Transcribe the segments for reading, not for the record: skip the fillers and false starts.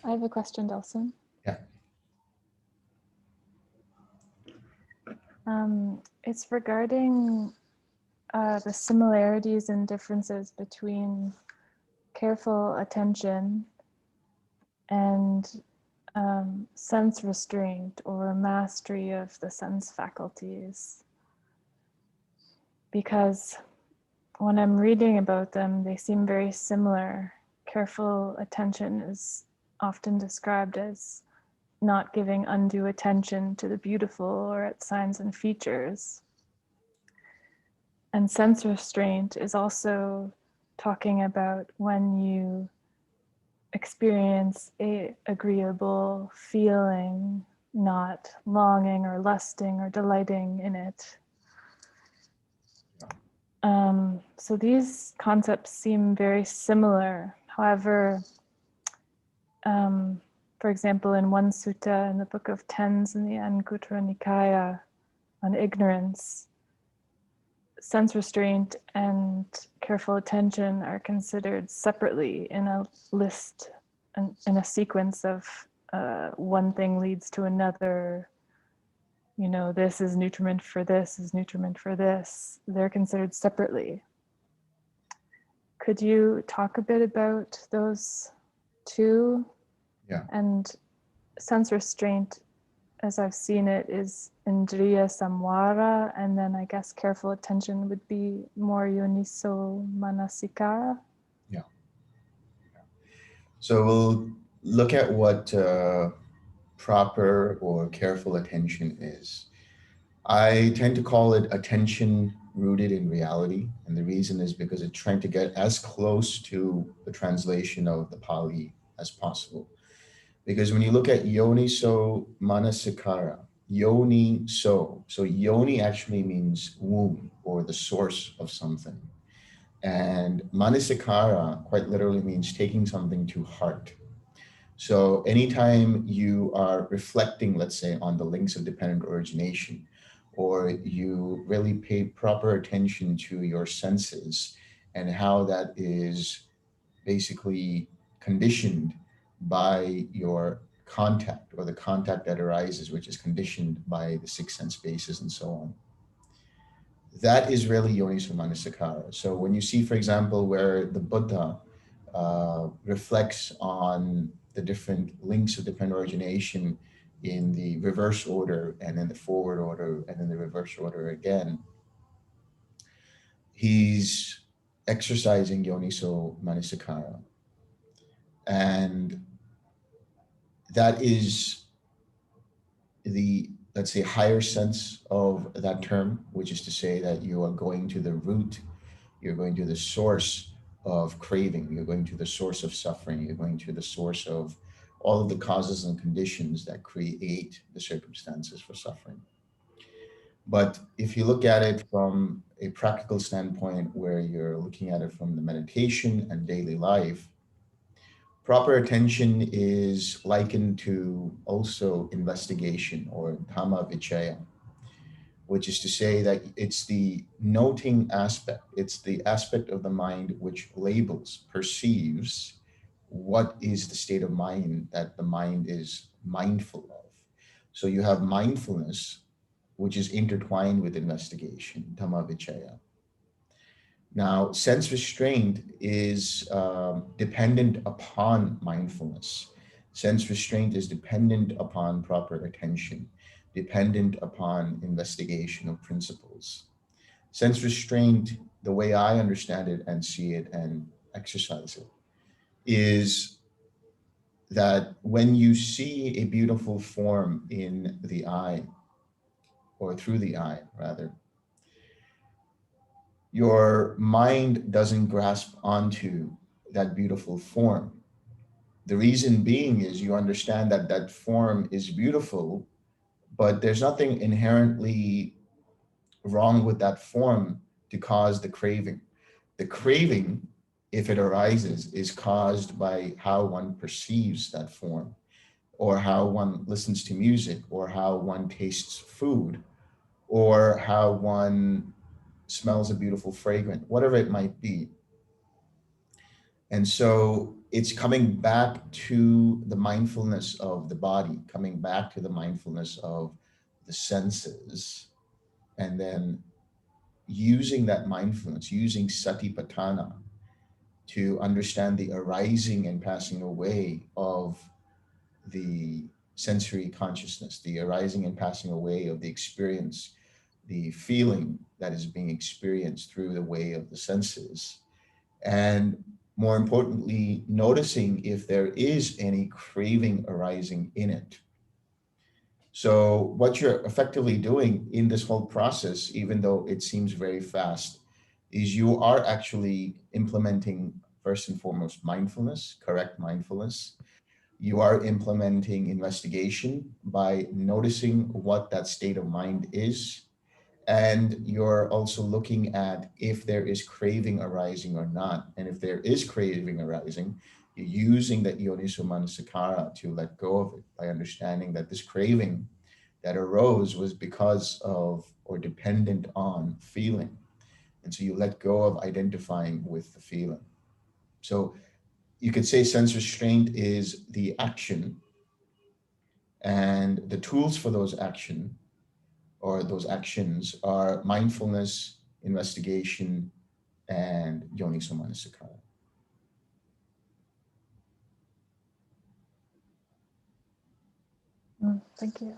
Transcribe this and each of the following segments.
I have a question, Delson. Yeah. It's regarding the similarities and differences between careful attention and sense restraint or mastery of the sense faculties. Because when I'm reading about them, they seem very similar. Careful attention is often described as not giving undue attention to the beautiful or its signs and features. And sense restraint is also talking about when you experience a agreeable feeling, not longing or lusting or delighting in it. So these concepts seem very similar. However, for example, in one sutta in the Book of Tens in the Anguttara Nikaya on ignorance, sense restraint and careful attention are considered separately in a list, in a sequence of one thing leads to another. You know, this is nutriment for this, is nutriment for this. They're considered separately. Could you talk a bit about those two? Yeah. And sense restraint, as I've seen it, is indriya samvara, and then I guess careful attention would be more yoniso manasikara. Yeah. So we'll look at what proper or careful attention is. I tend to call it attention rooted in reality. And the reason is because it's trying to get as close to the translation of the Pali as possible. Because when you look at yoniso manasikara, so yoni actually means womb or the source of something. And manasikara quite literally means taking something to heart. So anytime you are reflecting, let's say, on the links of dependent origination, or you really pay proper attention to your senses and how that is basically conditioned by your contact or the contact that arises, which is conditioned by the six sense bases and so on. That is really yoniso manasikara. So when you see, for example, where the Buddha reflects on the different links of dependent origination in the reverse order and in the forward order and in the reverse order again, he's exercising yoniso manasikara. And that is the, let's say, higher sense of that term, which is to say that you are going to the root, you're going to the source of craving, you're going to the source of suffering, you're going to the source of all of the causes and conditions that create the circumstances for suffering. But if you look at it from a practical standpoint, where you're looking at it from the meditation and daily life, proper attention is likened to also investigation or Dhamma vichaya, which is to say that it's the noting aspect, it's the aspect of the mind which labels, perceives what is the state of mind that the mind is mindful of. So you have mindfulness, which is intertwined with investigation, Dhamma vichaya. Now, sense restraint is dependent upon mindfulness. Sense restraint is dependent upon proper attention, dependent upon investigation of principles. Sense restraint, the way I understand it and see it and exercise it, is that when you see a beautiful form in the eye, or through the eye, rather, your mind doesn't grasp onto that beautiful form. The reason being is you understand that that form is beautiful, but there's nothing inherently wrong with that form to cause the craving. The craving, if it arises, is caused by how one perceives that form, or how one listens to music, or how one tastes food, or how one smells a beautiful fragrance, whatever it might be. And so it's coming back to the mindfulness of the body, coming back to the mindfulness of the senses, and then using that mindfulness, using satipatthana to understand the arising and passing away of the sensory consciousness, the arising and passing away of the experience, the feeling that is being experienced through the way of the senses. And more importantly, noticing if there is any craving arising in it. So what you're effectively doing in this whole process, even though it seems very fast, is you are actually implementing, first and foremost, mindfulness, correct mindfulness. You are implementing investigation by noticing what that state of mind is. And you're also looking at if there is craving arising or not. And if there is craving arising, you're using that yoniso manasikara to let go of it by understanding that this craving that arose was because of or dependent on feeling. And so you let go of identifying with the feeling. So you could say sense restraint is the action, and the tools for those action or those actions are mindfulness, investigation, and yoniso manasikara. Thank you.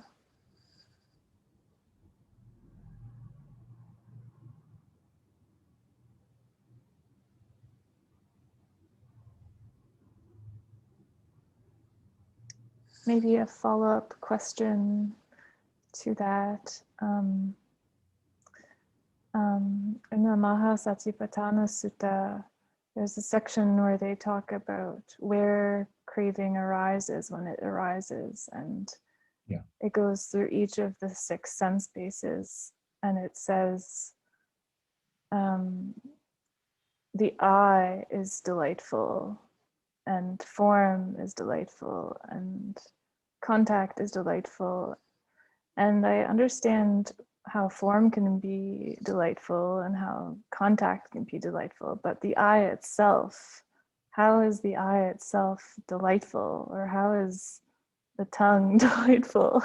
Maybe a follow-up question to that. In the Mahasatipatthana Sutta, there's a section where they talk about where craving arises when it arises, and it goes through each of the 6 sense bases, and it says the eye is delightful, and form is delightful, and contact is delightful. And I understand how form can be delightful and how contact can be delightful, but the eye itself, how is the eye itself delightful, or how is the tongue delightful?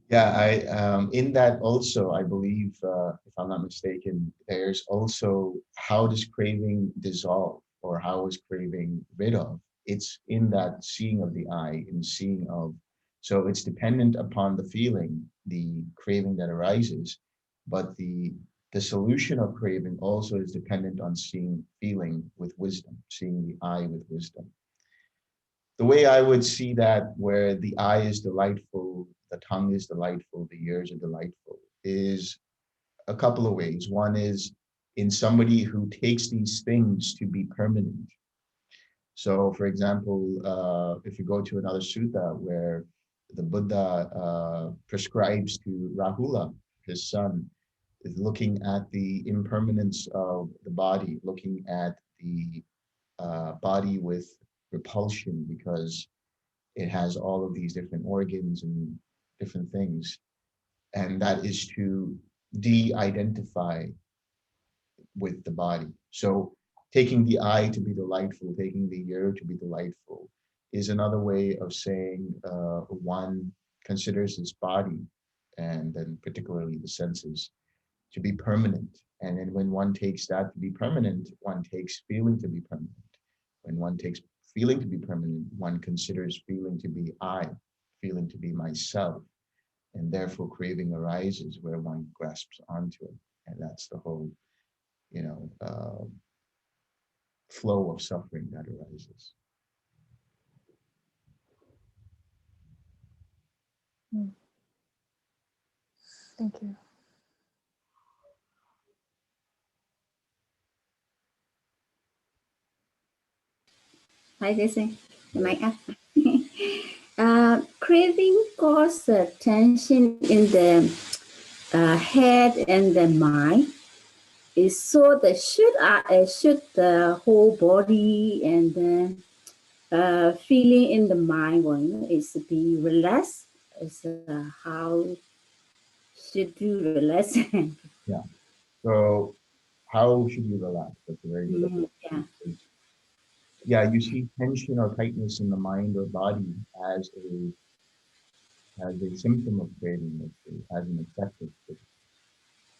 Yeah, in that also, I believe, if I'm not mistaken, there's also how does craving dissolve or how is craving rid of? It's in that seeing of the eye, in seeing of, so it's dependent upon the feeling, the craving that arises, but the solution of craving also is dependent on seeing feeling with wisdom, seeing the eye with wisdom. The way I would see that, where the eye is delightful, the tongue is delightful, the ears are delightful, is a couple of ways. One is in somebody who takes these things to be permanent. So, for example, if you go to another sutta where the Buddha prescribes to Rahula, his son, is looking at the impermanence of the body, looking at the body with repulsion because it has all of these different organs and different things. And that is to de-identify with the body. So taking the eye to be delightful, taking the ear to be delightful is another way of saying one considers his body, and then particularly the senses, to be permanent. And then when one takes that to be permanent, one takes feeling to be permanent. When one takes feeling to be permanent, one considers feeling to be I, feeling to be myself. And therefore craving arises where one grasps onto it. And that's the whole, flow of suffering that arises. Thank you. Hi, Delson. Am I up? Craving causes tension in the head and the mind. Is so that should the whole body and the feeling in the mind is be relaxed. Is how should you relax? Yeah. So how should you relax? That's a very good question. Yeah, you see tension or tightness in the mind or body as a symptom of craving, let's say, as an effect of craving.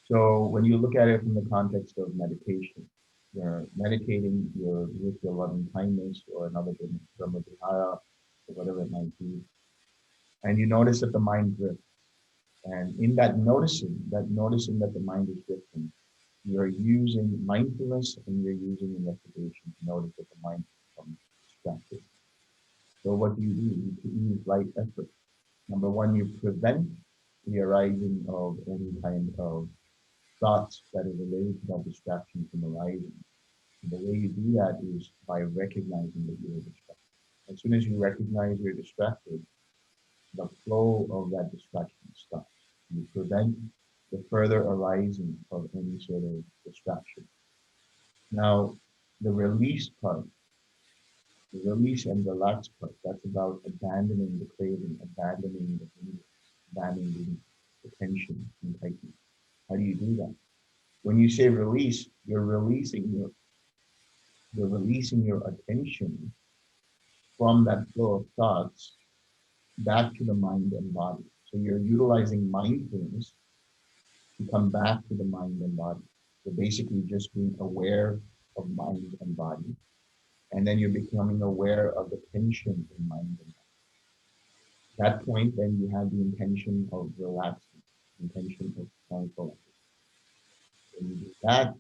So when you look at it from the context of meditation, you're meditating, you're with your loving kindness or another Brahma Vihara, or whatever it might be, and you notice that the mind drifts. And in that noticing that the mind is drifting, you're using mindfulness and you're using investigation to notice that the mind becomes distracted. So what do? You use light effort. Number one, you prevent the arising of any kind of thoughts that are related to that distraction from arising. And the way you do that is by recognizing that you're distracted. As soon as you recognize you're distracted, the flow of that distraction stops. You prevent the further arising of any sort of distraction. Now, the release part, the release and relax part, that's about abandoning the craving, abandoning the hunger, abandoning the tension and tightness. How do you do that? When you say release, you're releasing your attention from that flow of thoughts back to the mind and body. So you're utilizing mindfulness to come back to the mind and body. You're basically just being aware of mind and body. And then you're becoming aware of the tension in mind and body. At that point, then you have the intention of relaxing, intention of tranquilizing. When you do that,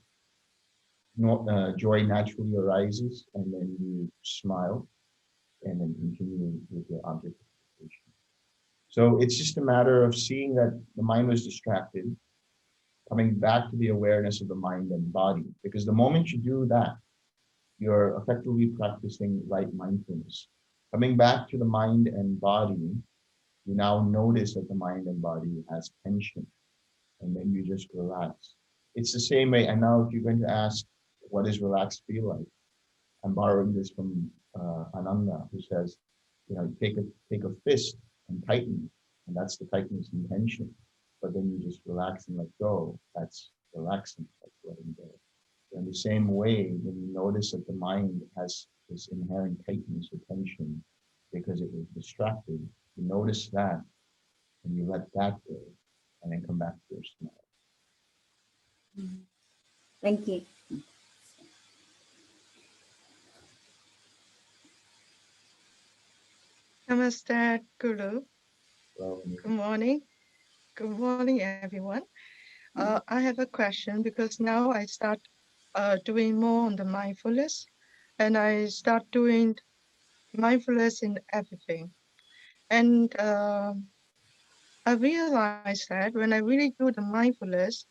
joy naturally arises, and then you smile and then continue with your object of meditation. So it's just a matter of seeing that the mind was distracted, coming back to the awareness of the mind and body. Because the moment you do that, you're effectively practicing right mindfulness. Coming back to the mind and body, you now notice that the mind and body has tension, and then you just relax. It's the same way. And now, if you're going to ask, what does relaxed feel like? I'm borrowing this from Ananda, who says, take a fist and tighten, and that's the tightness and tension. But then you just relax and let go. That's relaxing. That's letting go. In the same way, when you notice that the mind has this inherent tightness or tension because it was distracted, you notice that and you let that go, and then come back to your smile. Thank you. Namaste, Guru. Well, Good morning. Good morning, everyone. I have a question because now I start doing more on the mindfulness, and I start doing mindfulness in everything. And I realized that when I really do the mindfulness,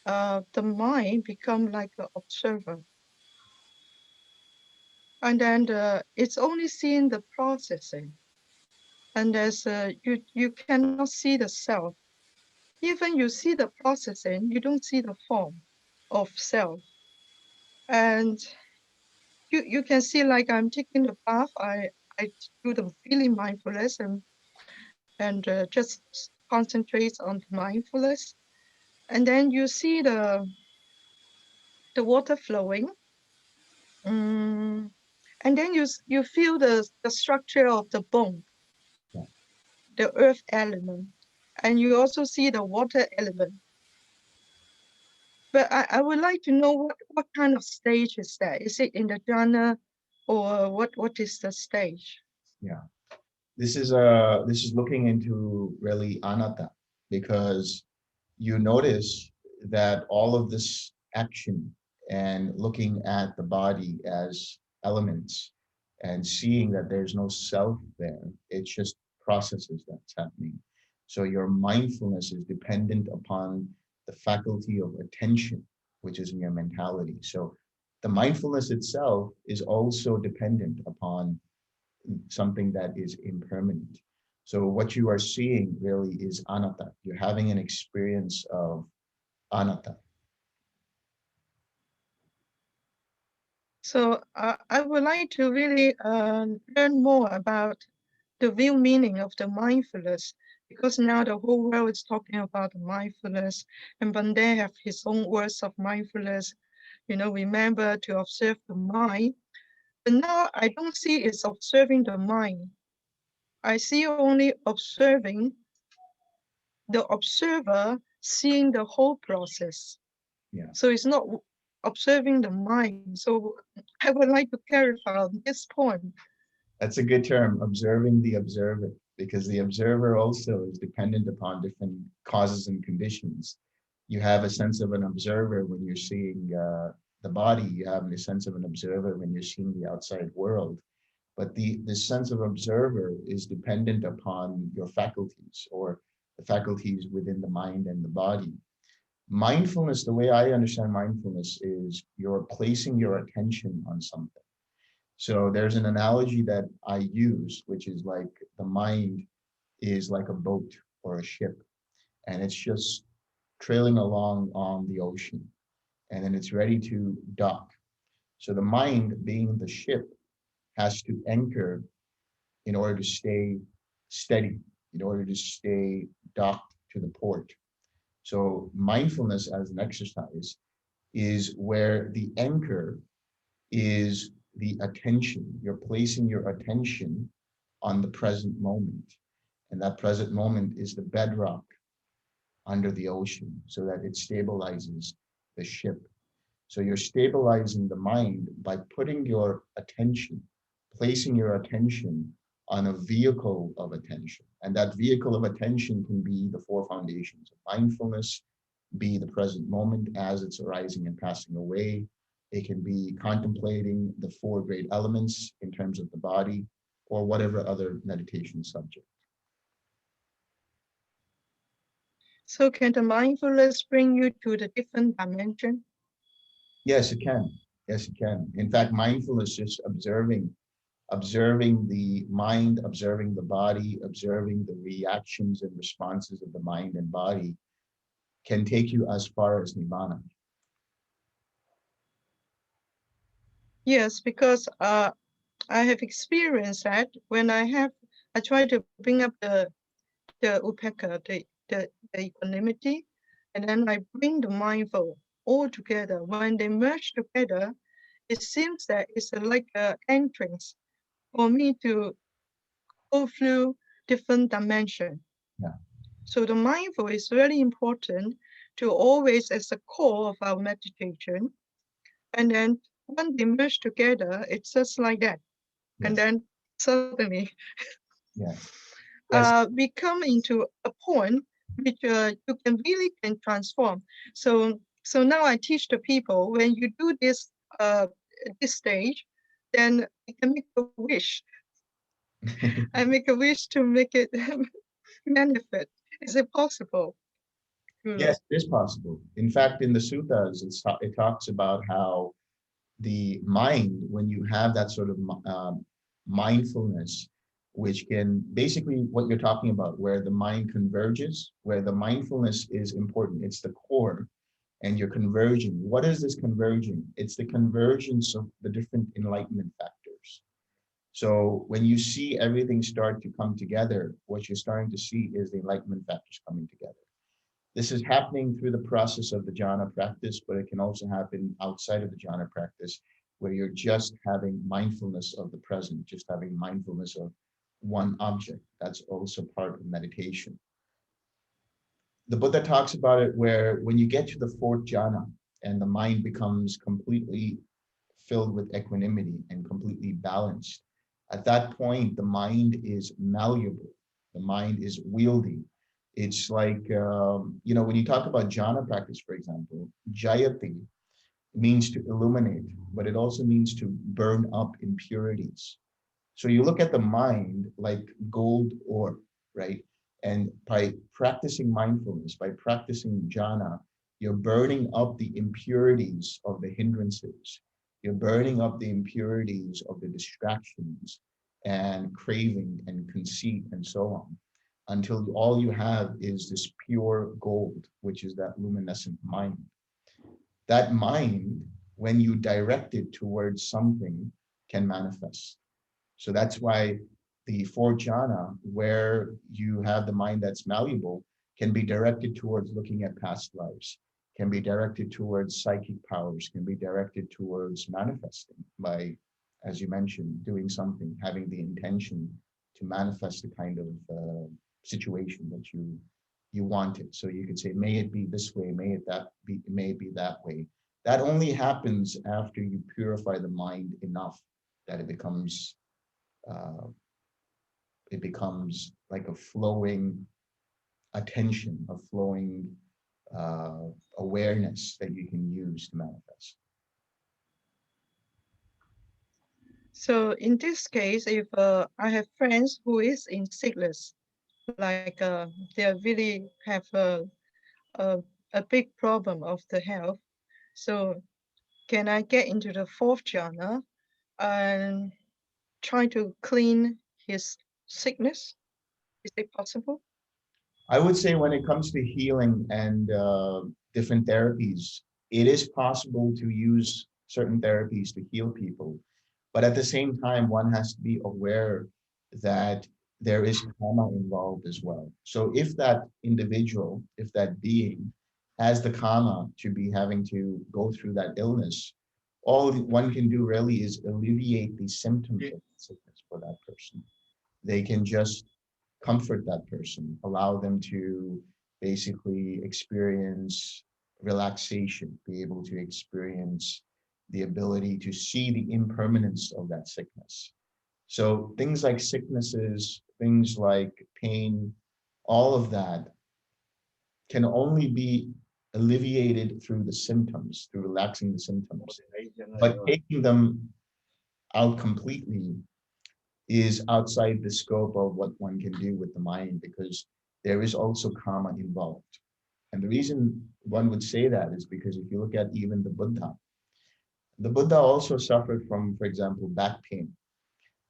the mind become like an observer. And then it's only seeing the processing. And there's you cannot see the self. Even you see the processing, you don't see the form of self. And you can see, like, I'm taking the bath, I do the feeling mindfulness and just concentrate on the mindfulness. And then you see the water flowing. And then you feel the structure of the bone, the earth element. And you also see the water element. But I would like to know what kind of stage is that? Is it in the jhana, or what is the stage? Yeah, this is looking into really anatta, because you notice that all of this action and looking at the body as elements and seeing that there's no self there, it's just processes that's happening. So your mindfulness is dependent upon the faculty of attention, which is in your mentality. So the mindfulness itself is also dependent upon something that is impermanent. So what you are seeing really is anatta. You're having an experience of anatta. So I would like to really learn more about the real meaning of the mindfulness, because now the whole world is talking about the mindfulness, and Bande have his own words of mindfulness. remember to observe the mind. But now I don't see it's observing the mind. I see only observing the observer seeing the whole process. Yeah. So it's not observing the mind. So I would like to clarify on this point. That's a good term, observing the observer, because the observer also is dependent upon different causes and conditions. You have a sense of an observer when you're seeing the body, you have a sense of an observer when you're seeing the outside world. But the sense of observer is dependent upon your faculties, or the faculties within the mind and the body. Mindfulness, the way I understand mindfulness, is you're placing your attention on something. So there's an analogy that I use, which is like the mind is like a boat or a ship, and it's just trailing along on the ocean, and then it's ready to dock. So the mind, being the ship, has to anchor in order to stay steady, in order to stay docked to the port. So mindfulness as an exercise is where the anchor is the attention. You're placing your attention on the present moment. And that present moment is the bedrock under the ocean, so that it stabilizes the ship. So you're stabilizing the mind by putting your attention, placing your attention on a vehicle of attention. And that vehicle of attention can be the four foundations of mindfulness, be the present moment as it's arising and passing away. It can be contemplating the four great elements in terms of the body, or whatever other meditation subject. So can the mindfulness bring you to the different dimension? Yes, it can. Yes, it can. In fact, mindfulness, just observing the mind, observing the body, observing the reactions and responses of the mind and body, can take you as far as Nibbana. Yes, because I have experienced that when I try to bring up the upekkha, the equanimity, and then I bring the mindful all together. When they merge together, it seems that it's like an entrance for me to go through different dimensions. Yeah. So the mindful is really important to always as the core of our meditation. And then when they merge together, it's just like that. Yes. And then suddenly Yes. Yes. we come into a point which you can really transform. So now I teach the people, when you do this this stage, then you can make a wish. I make a wish to make it manifest. Is it possible? Yes, it is possible. In fact, in the suttas, it talks about how the mind, when you have that sort of mindfulness, which can basically what you're talking about, where the mind converges, where the mindfulness is important. It's the core, and you're converging. What is this converging? It's the convergence of the different enlightenment factors. So when you see everything start to come together, what you're starting to see is the enlightenment factors coming together. This is happening through the process of the jhana practice, but it can also happen outside of the jhana practice, where you're just having mindfulness of the present, just having mindfulness of one object. That's also part of meditation. The Buddha talks about it where when you get to the fourth jhana and the mind becomes completely filled with equanimity and completely balanced, at that point, the mind is malleable. The mind is wieldy. It's like, when you talk about jhana practice, for example, jayati means to illuminate, but it also means to burn up impurities. So you look at the mind like gold ore, right? And by practicing mindfulness, by practicing jhana, you're burning up the impurities of the hindrances. You're burning up the impurities of the distractions and craving and conceit and so on, until all you have is this pure gold, which is that luminescent mind. That mind, when you direct it towards something, can manifest. So that's why the fourth jhana, where you have the mind that's malleable, can be directed towards looking at past lives. can be directed towards psychic powers, can be directed towards manifesting by, as you mentioned, doing something, having the intention to manifest the kind of situation that you wanted. So you could say, may it be this way, may it be that way. That only happens after you purify the mind enough that it becomes like a flowing attention, a flowing awareness that you can use to manifest. So in this case, if I have friends who is in sickness, like they really have a big problem of the health, so can I get into the fourth jhana and try to clean his sickness? Is it possible? I would say when it comes to healing and different therapies, it is possible to use certain therapies to heal people. But at the same time, one has to be aware that there is karma involved as well. So if that individual, if that being has the karma to be having to go through that illness, all one can do really is alleviate the symptoms of sickness for that person. They can just comfort that person, allow them to basically experience relaxation, be able to experience the ability to see the impermanence of that sickness. So things like sicknesses, things like pain, all of that can only be alleviated through the symptoms, through relaxing the symptoms. But taking them out completely is outside the scope of what one can do with the mind, because there is also karma involved. And the reason one would say that is because if you look at even the Buddha also suffered from, for example, back pain.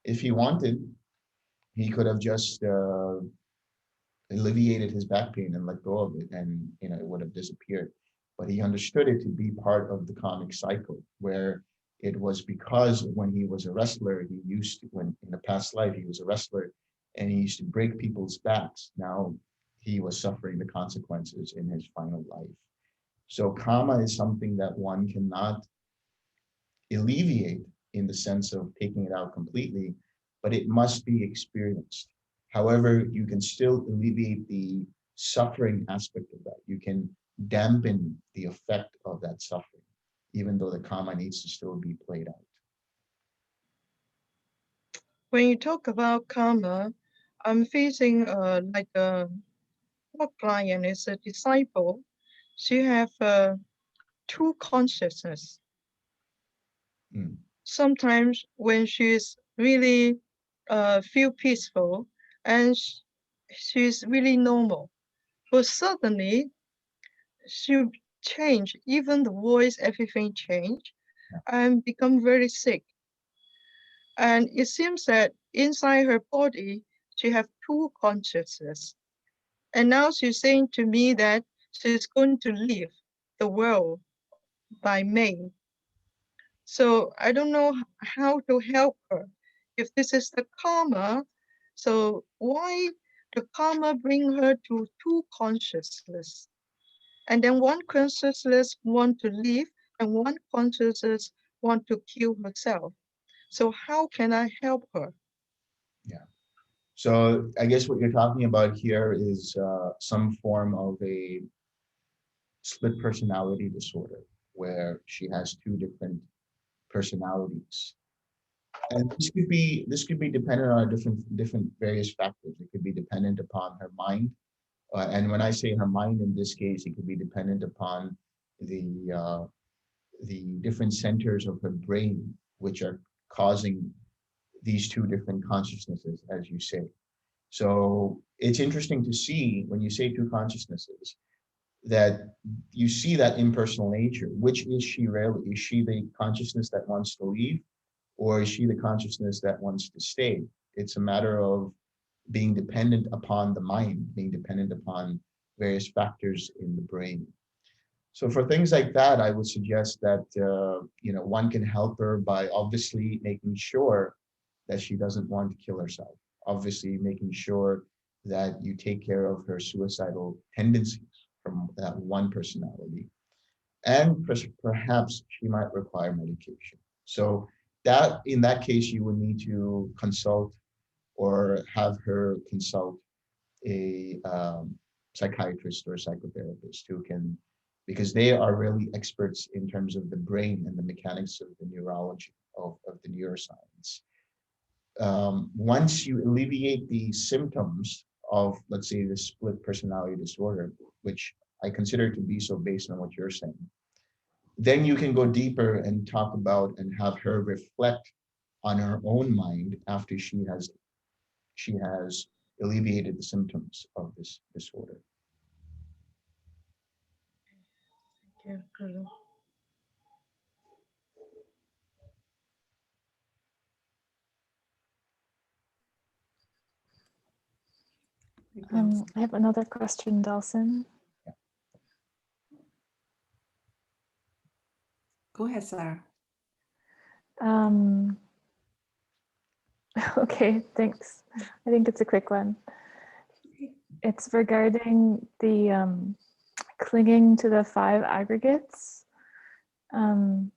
If he wanted, he could have just alleviated his back pain and let go of it, and it would have disappeared. But he understood it to be part of the karmic cycle, where it was because when he was a wrestler, when in a past life he was a wrestler, and he used to break people's backs. Now he was suffering the consequences in his final life. So karma is something that one cannot alleviate in the sense of taking it out completely, but it must be experienced. However, you can still alleviate the suffering aspect of that. You can dampen the effect of that suffering, even though the karma needs to still be played out. When you talk about karma, I'm facing like a client is a disciple. She have two consciousness. Mm. Sometimes when she's really feel peaceful and she's really normal, but suddenly she change, even the voice, everything change, and become very sick. And it seems that inside her body, she have two consciousness. And now she's saying to me that she's going to leave the world by May. So I don't know how to help her. If this is the karma, so why the karma bring her to two consciousness? And then one consciousness want to leave and one consciousness want to kill herself. So how can I help her? Yeah. So I guess what you're talking about here is some form of a split personality disorder, where she has two different personalities. And this could be dependent on different various factors. It could be dependent upon her mind, and when I say her mind, in this case, it could be dependent upon the different centers of her brain, which are causing these two different consciousnesses, as you say. So it's interesting to see when you say two consciousnesses that you see that impersonal nature. Which is she really? Is she the consciousness that wants to leave, or is she the consciousness that wants to stay? It's a matter of being dependent upon the mind, being dependent upon various factors in the brain. So for things like that, I would suggest that one can help her by obviously making sure that she doesn't want to kill herself. Obviously, making sure that you take care of her suicidal tendencies from that one personality. and perhaps she might require medication. So that, in that case, you would need to consult or have her consult a psychiatrist or psychotherapist who can, because they are really experts in terms of the brain and the mechanics of the neurology of the neuroscience. Once you alleviate the symptoms of, let's say, the split personality disorder, which I consider to be so based on what you're saying, then you can go deeper and talk about and have her reflect on her own mind after she has alleviated the symptoms of this disorder. Thank you, Guru. I have another question, Delson. Go ahead, Sarah. Okay, thanks. I think it's a quick one. It's regarding the clinging to the 5 aggregates. In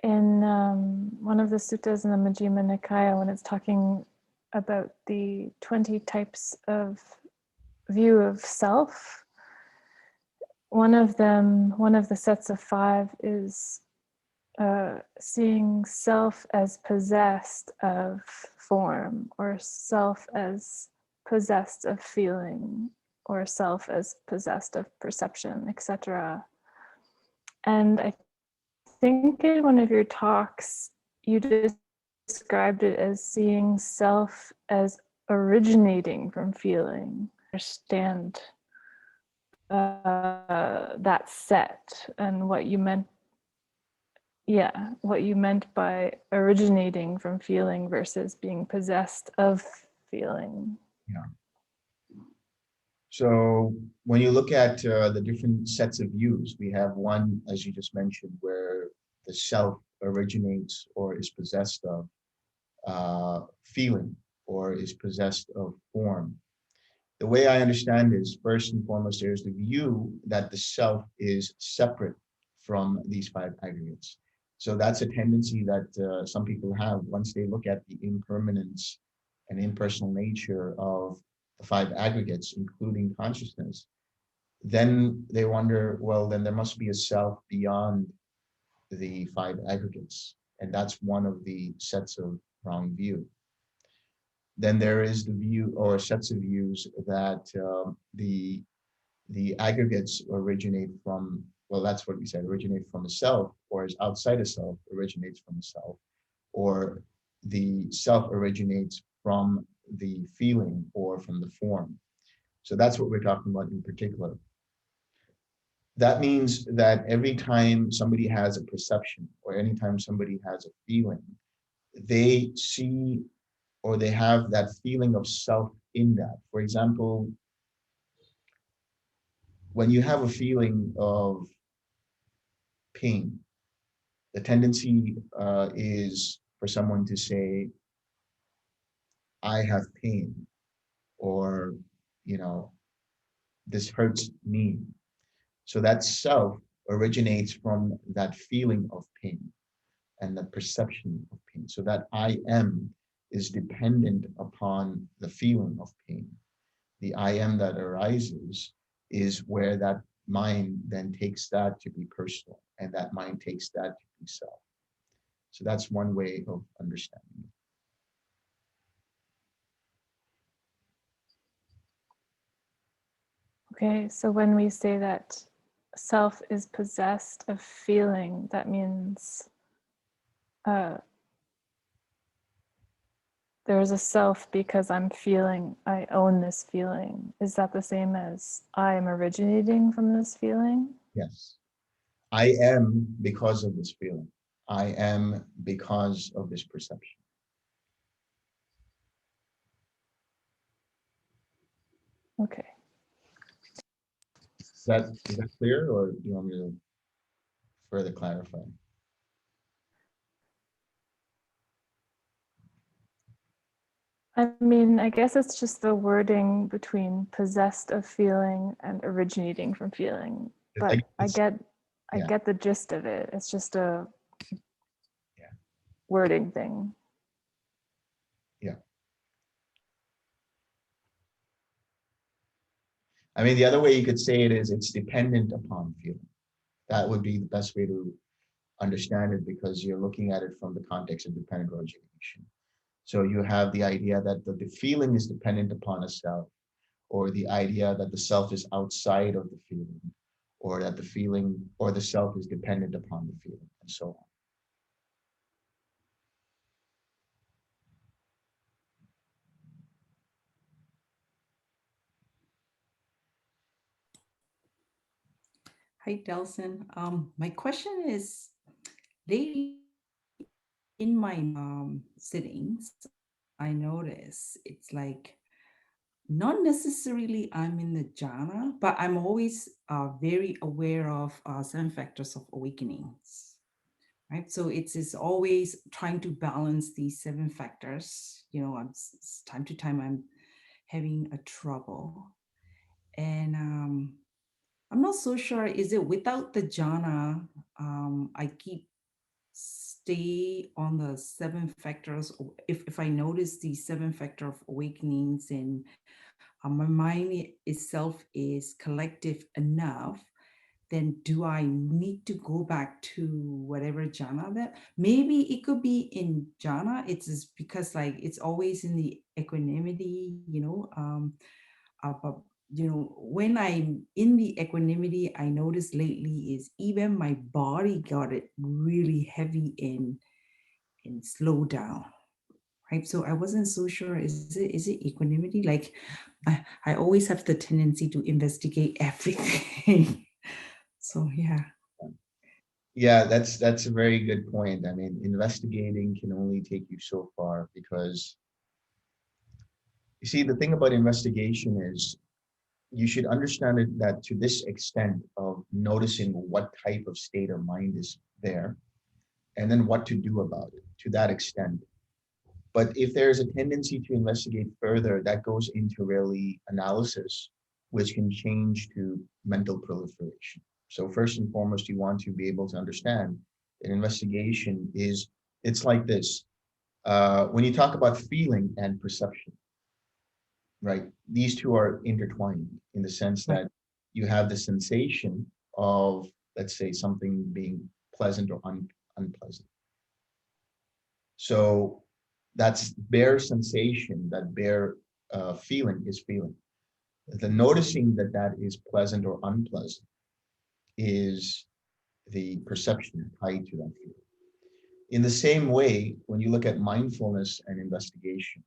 one of the suttas in the Majjhima Nikaya, when it's talking about the 20 types of view of self, one of the sets of 5 is seeing self as possessed of form, or self as possessed of feeling, or self as possessed of perception, etc. And I think in one of your talks, you described it as seeing self as originating from feeling. Understand that set and what you meant. Yeah, what you meant by originating from feeling versus being possessed of feeling. Yeah. So when you look at the different sets of views, we have one, as you just mentioned, where the self originates or is possessed of feeling or is possessed of form. The way I understand is, first and foremost, there's the view that the self is separate from these 5 aggregates. So that's a tendency that some people have once they look at the impermanence and impersonal nature of the 5 aggregates, including consciousness. Then they wonder, well, then there must be a self beyond the 5 aggregates. And that's one of the sets of wrong view. Then there is the view or sets of views that the aggregates originate from, well, that's what we said, originate from the self, or is outside of self, originates from the self, or the self originates from the feeling or from the form. So that's what we're talking about in particular. That means that every time somebody has a perception or anytime somebody has a feeling, they see or they have that feeling of self in that. For example, when you have a feeling of pain, the tendency is for someone to say, I have pain, or, this hurts me. So that self originates from that feeling of pain and the perception of pain. So that I am is dependent upon the feeling of pain. The I am that arises is where that mind then takes that to be personal, and that mind takes that to be self. So that's one way of understanding it. Okay, so when we say that self is possessed of feeling, that means there's a self because I'm feeling, I own this feeling. Is that the same as I am originating from this feeling? Yes. I am because of this feeling. I am because of this perception. Okay. Is that clear, or do you want me to further clarify? I mean, I guess it's just the wording between possessed of feeling and originating from feeling. but I get yeah. the gist of it. It's just a Yeah. wording thing. Yeah. I mean, the other way you could say it is it's dependent upon feeling. That would be the best way to understand it, because you're looking at it from the context of dependent origination. So you have the idea that the feeling is dependent upon a self, or the idea that the self is outside of the feeling, or that the feeling or the self is dependent upon the feeling, and so on. Hi, Delson. My question is, lately in my sittings, I notice it's like not necessarily I'm in the jhana, but I'm always very aware of 7 factors of awakenings, right? So it's always trying to balance these 7 factors. You know, time to time I'm having a trouble, and I'm not so sure. Is it without the jhana? I keep stay on the 7 factors. If I notice the 7 factor of awakenings, and my mind itself is collective enough, then do I need to go back to whatever jhana that? Maybe it could be in jhana. It's just because like it's always in the equanimity, but when I'm in the equanimity, I noticed lately is even my body got it really heavy and slow down. Right. So I wasn't so sure, is it equanimity? Like I always have the tendency to investigate everything. So yeah. Yeah, that's a very good point. I mean, investigating can only take you so far, because you see, the thing about investigation is you should understand it that to this extent of noticing what type of state of mind is there, and then what to do about it, to that extent. But if there's a tendency to investigate further, that goes into really analysis, which can change to mental proliferation. So first and foremost, you want to be able to understand that investigation is, it's like this. When you talk about feeling and perception, right? These two are intertwined in the sense that you have the sensation of, let's say, something being pleasant or unpleasant. So that's bare sensation, that bare feeling is feeling. The noticing that that is pleasant or unpleasant is the perception tied to that feeling. In the same way, when you look at mindfulness and investigation,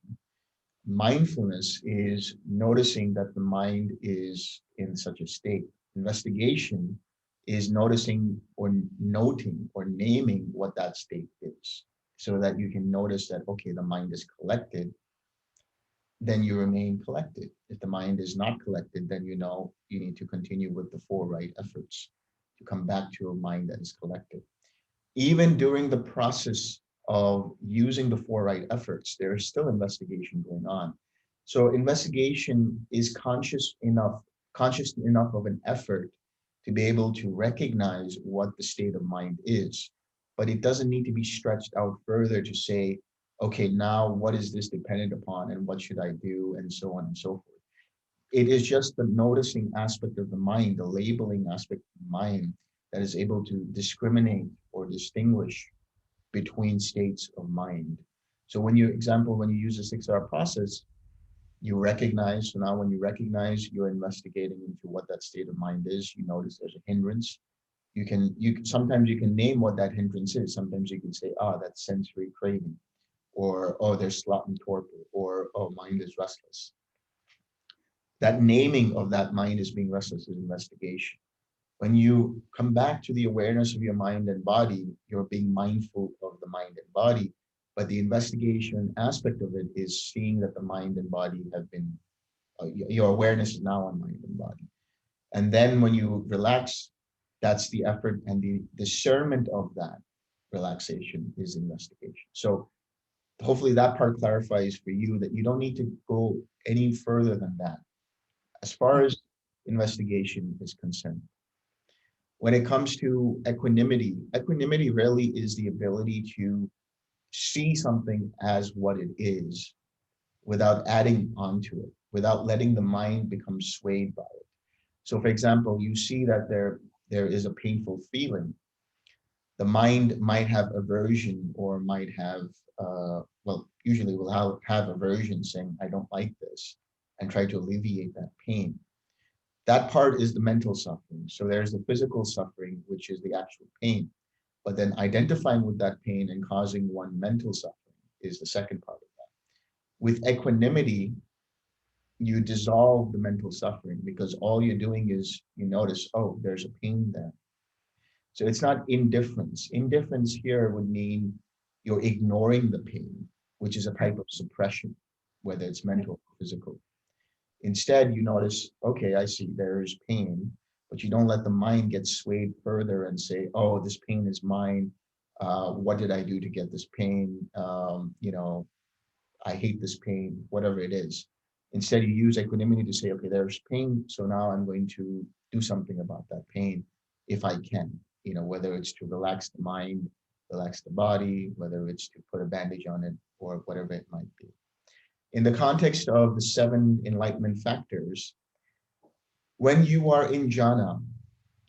mindfulness is noticing that the mind is in such a state. Investigation is noticing or noting or naming what that state is, so that you can notice that, okay, the mind is collected, then you remain collected. If the mind is not collected, then you know you need to continue with the 4 right efforts to come back to a mind that is collected. Even during the process of using the 4 right efforts, there is still investigation going on. So investigation is conscious enough of an effort to be able to recognize what the state of mind is. But it doesn't need to be stretched out further to say, okay, now what is this dependent upon and what should I do, and so on and so forth. It is just the noticing aspect of the mind, the labeling aspect of the mind, that is able to discriminate or distinguish between states of mind. So when you use a 6R process, you recognize, so now when you recognize, you're investigating into what that state of mind is. You notice there's a hindrance. Sometimes you can name what that hindrance is. Sometimes you can say, that's sensory craving, or, there's sloth and torpor, or, mind is restless. That naming of that mind as being restless is investigation. When you come back to the awareness of your mind and body, you're being mindful of the mind and body. But the investigation aspect of it is seeing that the mind and body have been, your awareness is now on mind and body. And then when you relax, that's the effort, and the discernment of that relaxation is investigation. So hopefully that part clarifies for you that you don't need to go any further than that as far as investigation is concerned. When it comes to equanimity, equanimity really is the ability to see something as what it is without adding onto it, without letting the mind become swayed by it. So for example, you see that there is a painful feeling. The mind might have aversion or might have, well, usually will have aversion saying, I don't like this, and try to alleviate that pain. That part is the mental suffering. So there's the physical suffering, which is the actual pain. But then identifying with that pain and causing one mental suffering is the second part of that. With equanimity, you dissolve the mental suffering because all you're doing is you notice, oh, there's a pain there. So it's not indifference. Indifference here would mean you're ignoring the pain, which is a type of suppression, whether it's mental or physical. Instead, you notice, okay, I see there's pain, but you don't let the mind get swayed further and say, oh, this pain is mine. What did I do to get this pain? I hate this pain, whatever it is. Instead, you use equanimity to say, okay, there's pain. So now I'm going to do something about that pain if I can, whether it's to relax the mind, relax the body, whether it's to put a bandage on it or whatever it might be. In the context of the 7 enlightenment factors, when you are in jhana,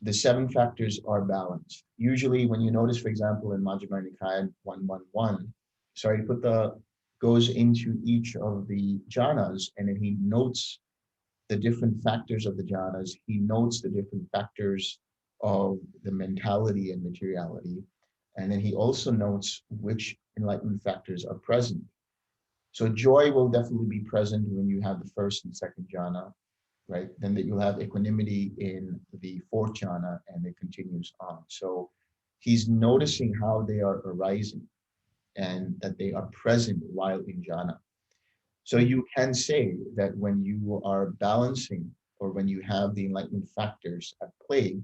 the 7 factors are balanced. Usually when you notice, for example, in Majjhima Nikaya 111, goes into each of the jhanas and then he notes the different factors of the jhanas. He notes the different factors of the mentality and materiality. And then he also notes which enlightenment factors are present. So joy will definitely be present when you have the first and second jhana, right? Then that you'll have equanimity in the 4th jhana and it continues on. So he's noticing how they are arising and that they are present while in jhana. So you can say that when you are balancing or when you have the enlightenment factors at play,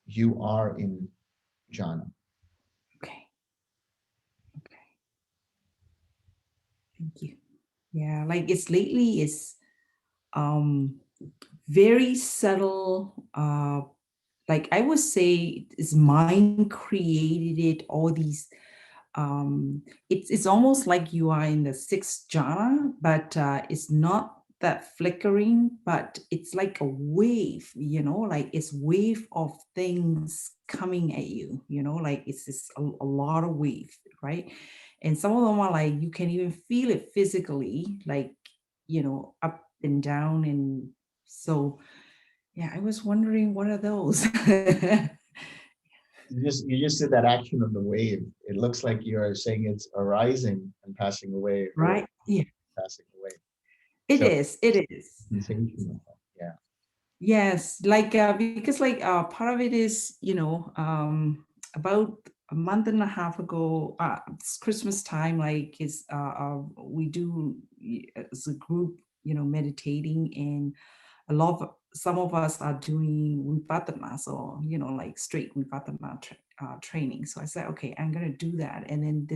you are in jhana. Okay. Thank you. Yeah, like it's lately is very subtle. Like I would say, it's mind created it. All these. It's almost like you are in the 6th jhana, but it's not that flickering, but it's like a wave, like it's wave of things coming at you, like it's just a lot of wave, right? And some of them are like, you can even feel it physically, like, up and down. And so, yeah, I was wondering, what are those? You just did that action of the wave. It looks like you're saying it's arising and passing away. Right. Yeah. Passing away. It is. Sensational. Yeah. Yes, like because like part of it is, about a month and a half ago, it's Christmas time, like is we do as a group, meditating, and some of us are doing Vipassana, so like straight Vipassana training. So I said, okay, I'm gonna do that, and then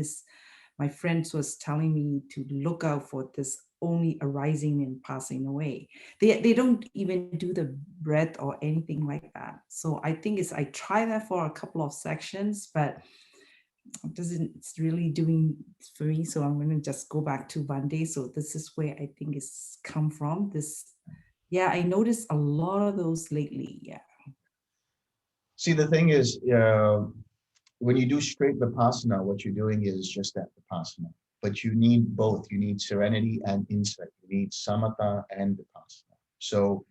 my friends was telling me to look out for this only arising and passing away. They don't even do the breath or anything like that. So I think I try that for a couple of sections, but it's really doing for me. So I'm going to just go back to one day. So this is where I think it's come from. Yeah, I noticed a lot of those lately. Yeah. See, the thing is, when you do straight Vipassana, what you're doing is just that Vipassana. But you need both. You need serenity and insight. You need samatha and Vipassana. So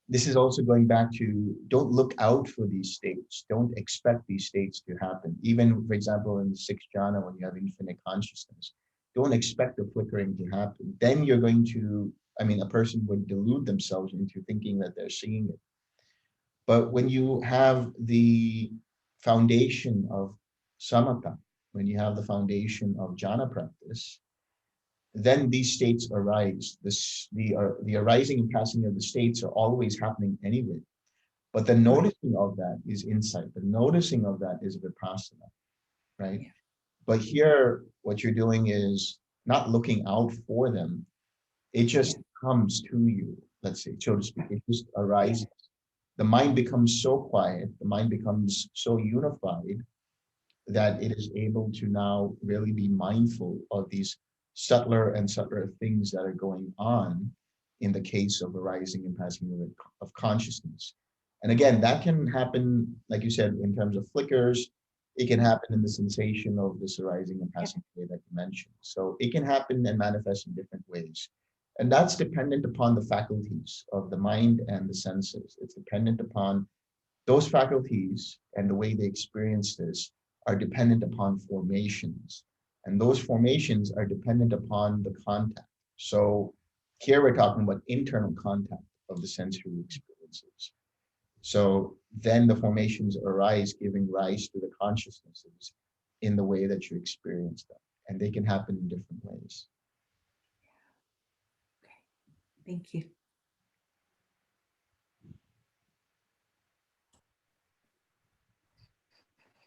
this is also going back to, don't look out for these states. Don't expect these states to happen. Even, for example, in the 6th jhana, when you have infinite consciousness, don't expect the flickering to happen. Then you're going to, a person would delude themselves into thinking that they're seeing it. But when you have the foundation of samatha, when you have the foundation of jhana practice, then these states arise. The arising and passing of the states are always happening anyway. But the noticing of that is insight. The noticing of that is vipassana, right? Yeah. But here, what you're doing is not looking out for them. It just comes to you, let's say, so to speak. It just arises. the mind becomes so quiet, the mind becomes so unified that it is able to now really be mindful of these subtler and subtler things that are going on in the case of arising and passing of consciousness. And again, that can happen, like you said, in terms of flickers. It can happen in the sensation of this arising and passing away that you mentioned. So it can happen and manifest in different ways. And that's dependent upon the faculties of the mind and the senses. It's dependent upon those faculties, and the way they experience this are dependent upon formations. And those formations are dependent upon the contact. So here we're talking about internal contact of the sensory experiences. So then the formations arise, giving rise to the consciousnesses in the way that you experience them. And they can happen in different ways. Thank you.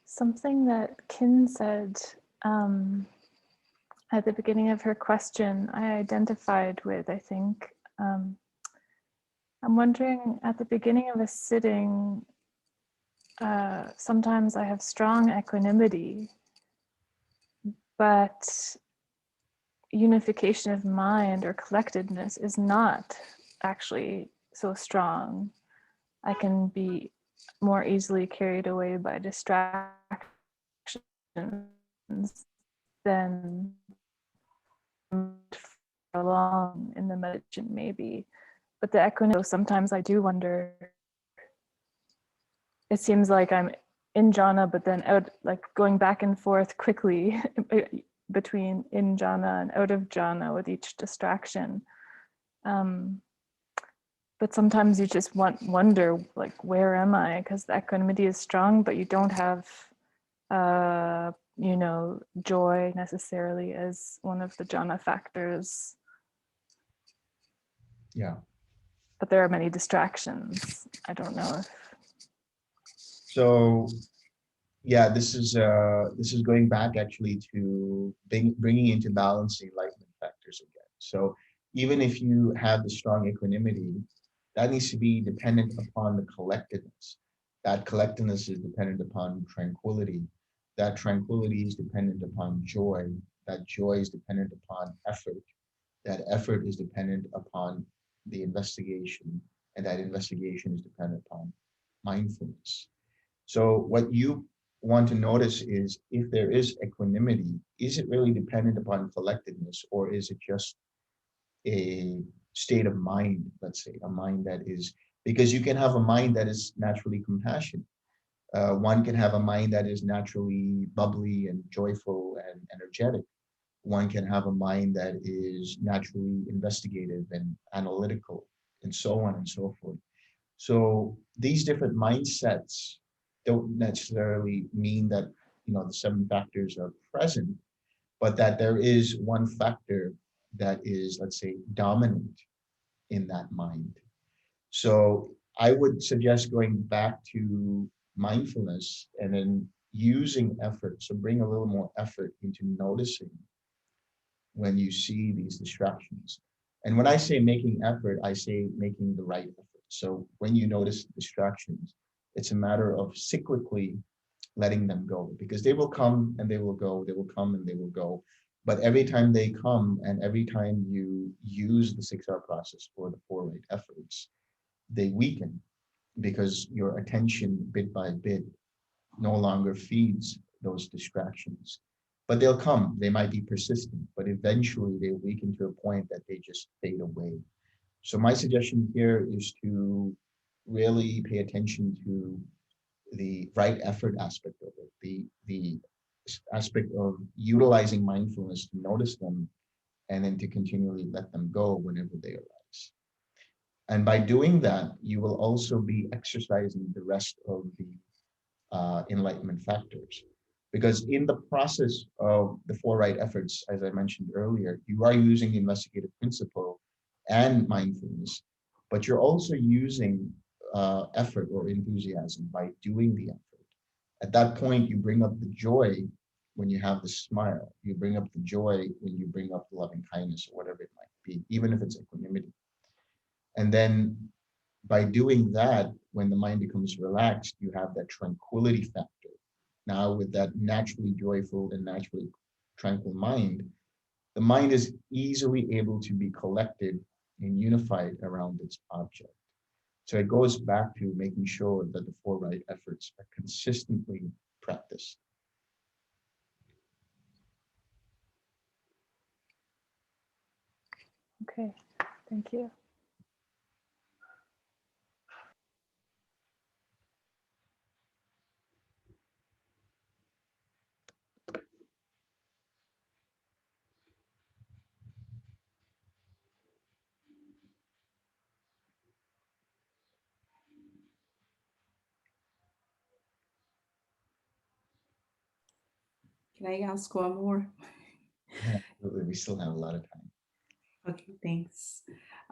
Something that Kin said at the beginning of her question, I identified with, I think. I'm wondering, at the beginning of a sitting, sometimes I have strong equanimity, but unification of mind or collectedness is not actually so strong. I can be more easily carried away by distractions than along in the meditation maybe. But the equanimity, sometimes I do wonder, it seems like I'm in jhana, but then out, like going back and forth quickly between in jhana and out of jhana with each distraction. But sometimes you just wonder, like, where am I? Because the equanimity is strong, but you don't have, you know, joy necessarily as one of the jhana factors. Yeah. But there are many distractions. I don't know if. So, yeah, this is going back actually to bringing into balance the enlightenment factors again. So even if you have the strong equanimity, that needs to be dependent upon the collectedness. That collectedness is dependent upon tranquility. That tranquility is dependent upon joy. That joy is dependent upon effort. That effort is dependent upon the investigation, and that investigation is dependent upon mindfulness. So what you want to notice is, if there is equanimity, is it really dependent upon collectedness, or is it just a state of mind, let's say, a mind that is, because you can have a mind that is naturally compassionate. One can have a mind that is naturally bubbly and joyful and energetic. One can have a mind that is naturally investigative and analytical, and so on and so forth. So these different mindsets don't necessarily mean that, you know, the 7 factors are present, but that there is one factor that is, let's say, dominant in that mind. So I would suggest going back to mindfulness and then using effort. So bring a little more effort into noticing when you see these distractions. And when I say making effort, I say making the right effort. So when you notice distractions, it's a matter of cyclically letting them go, because they will come and they will go, they will come and they will go. But every time they come and every time you use the 6R process or the 4 right efforts, they weaken, because your attention bit by bit no longer feeds those distractions. But they'll come, they might be persistent, but eventually they weaken to a point that they just fade away. So my suggestion here is to really pay attention to the right effort aspect of it, the aspect of utilizing mindfulness to notice them, and then to continually let them go whenever they arise. And by doing that, you will also be exercising the rest of the enlightenment factors. Because in the process of the 4 right efforts, as I mentioned earlier, you are using the investigative principle and mindfulness, but you're also using effort or enthusiasm by doing the effort. At that point, you bring up the joy when you have the smile. You bring up the joy when you bring up the loving kindness, or whatever it might be, even if it's equanimity. And then by doing that, when the mind becomes relaxed, you have that tranquility factor. Now, with that naturally joyful and naturally tranquil mind, the mind is easily able to be collected and unified around its object. So it goes back to making sure that the four right efforts are consistently practiced. Okay, thank you. Can I ask one more? Absolutely, we still have a lot of time. Okay, thanks.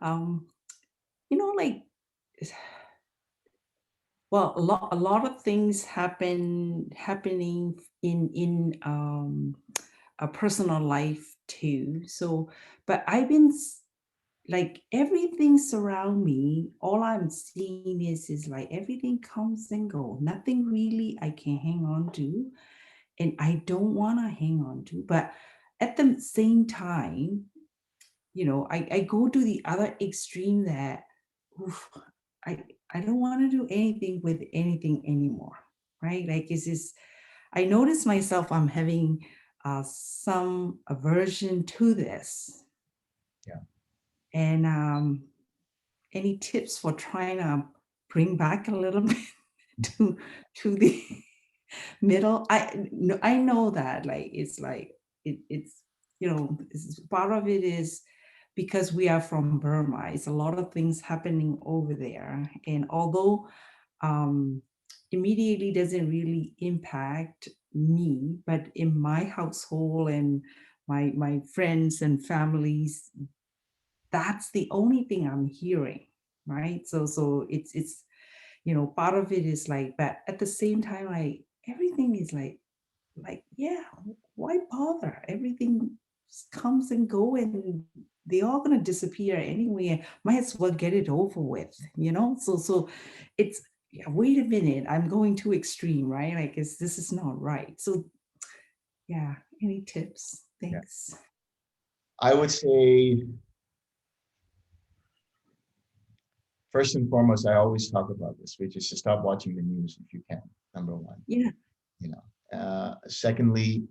You know, like, well, a lot of things happening in a personal life too. So, but I've been like everything surround me. All I'm seeing is like everything comes and go. Nothing really I can hang on to, and I don't want to hang on to. But at the same time, you know, I go to the other extreme that oof, I I don't want to do anything with anything anymore, right? Like it's this, I notice myself I'm having some aversion to this. Yeah. And any tips for trying to bring back a little bit to the middle? I know that like it's you know part of it is because we are from Burma. It's a lot of things happening over there, and although immediately doesn't really impact me, but in my household and my friends and families, that's the only thing I'm hearing, right? So it's you know, part of it is like, but at the same time, like everything is like yeah, why bother? Everything comes and go, and they all gonna disappear anyway. Might as well get it over with, you know. So it's yeah. Wait a minute, I'm going too extreme, right? Like this is not right. So yeah, any tips? Yeah. Thanks. I would say, first and foremost, I always talk about this, which is to stop watching the news if you can, number one. Yeah. You know, secondly,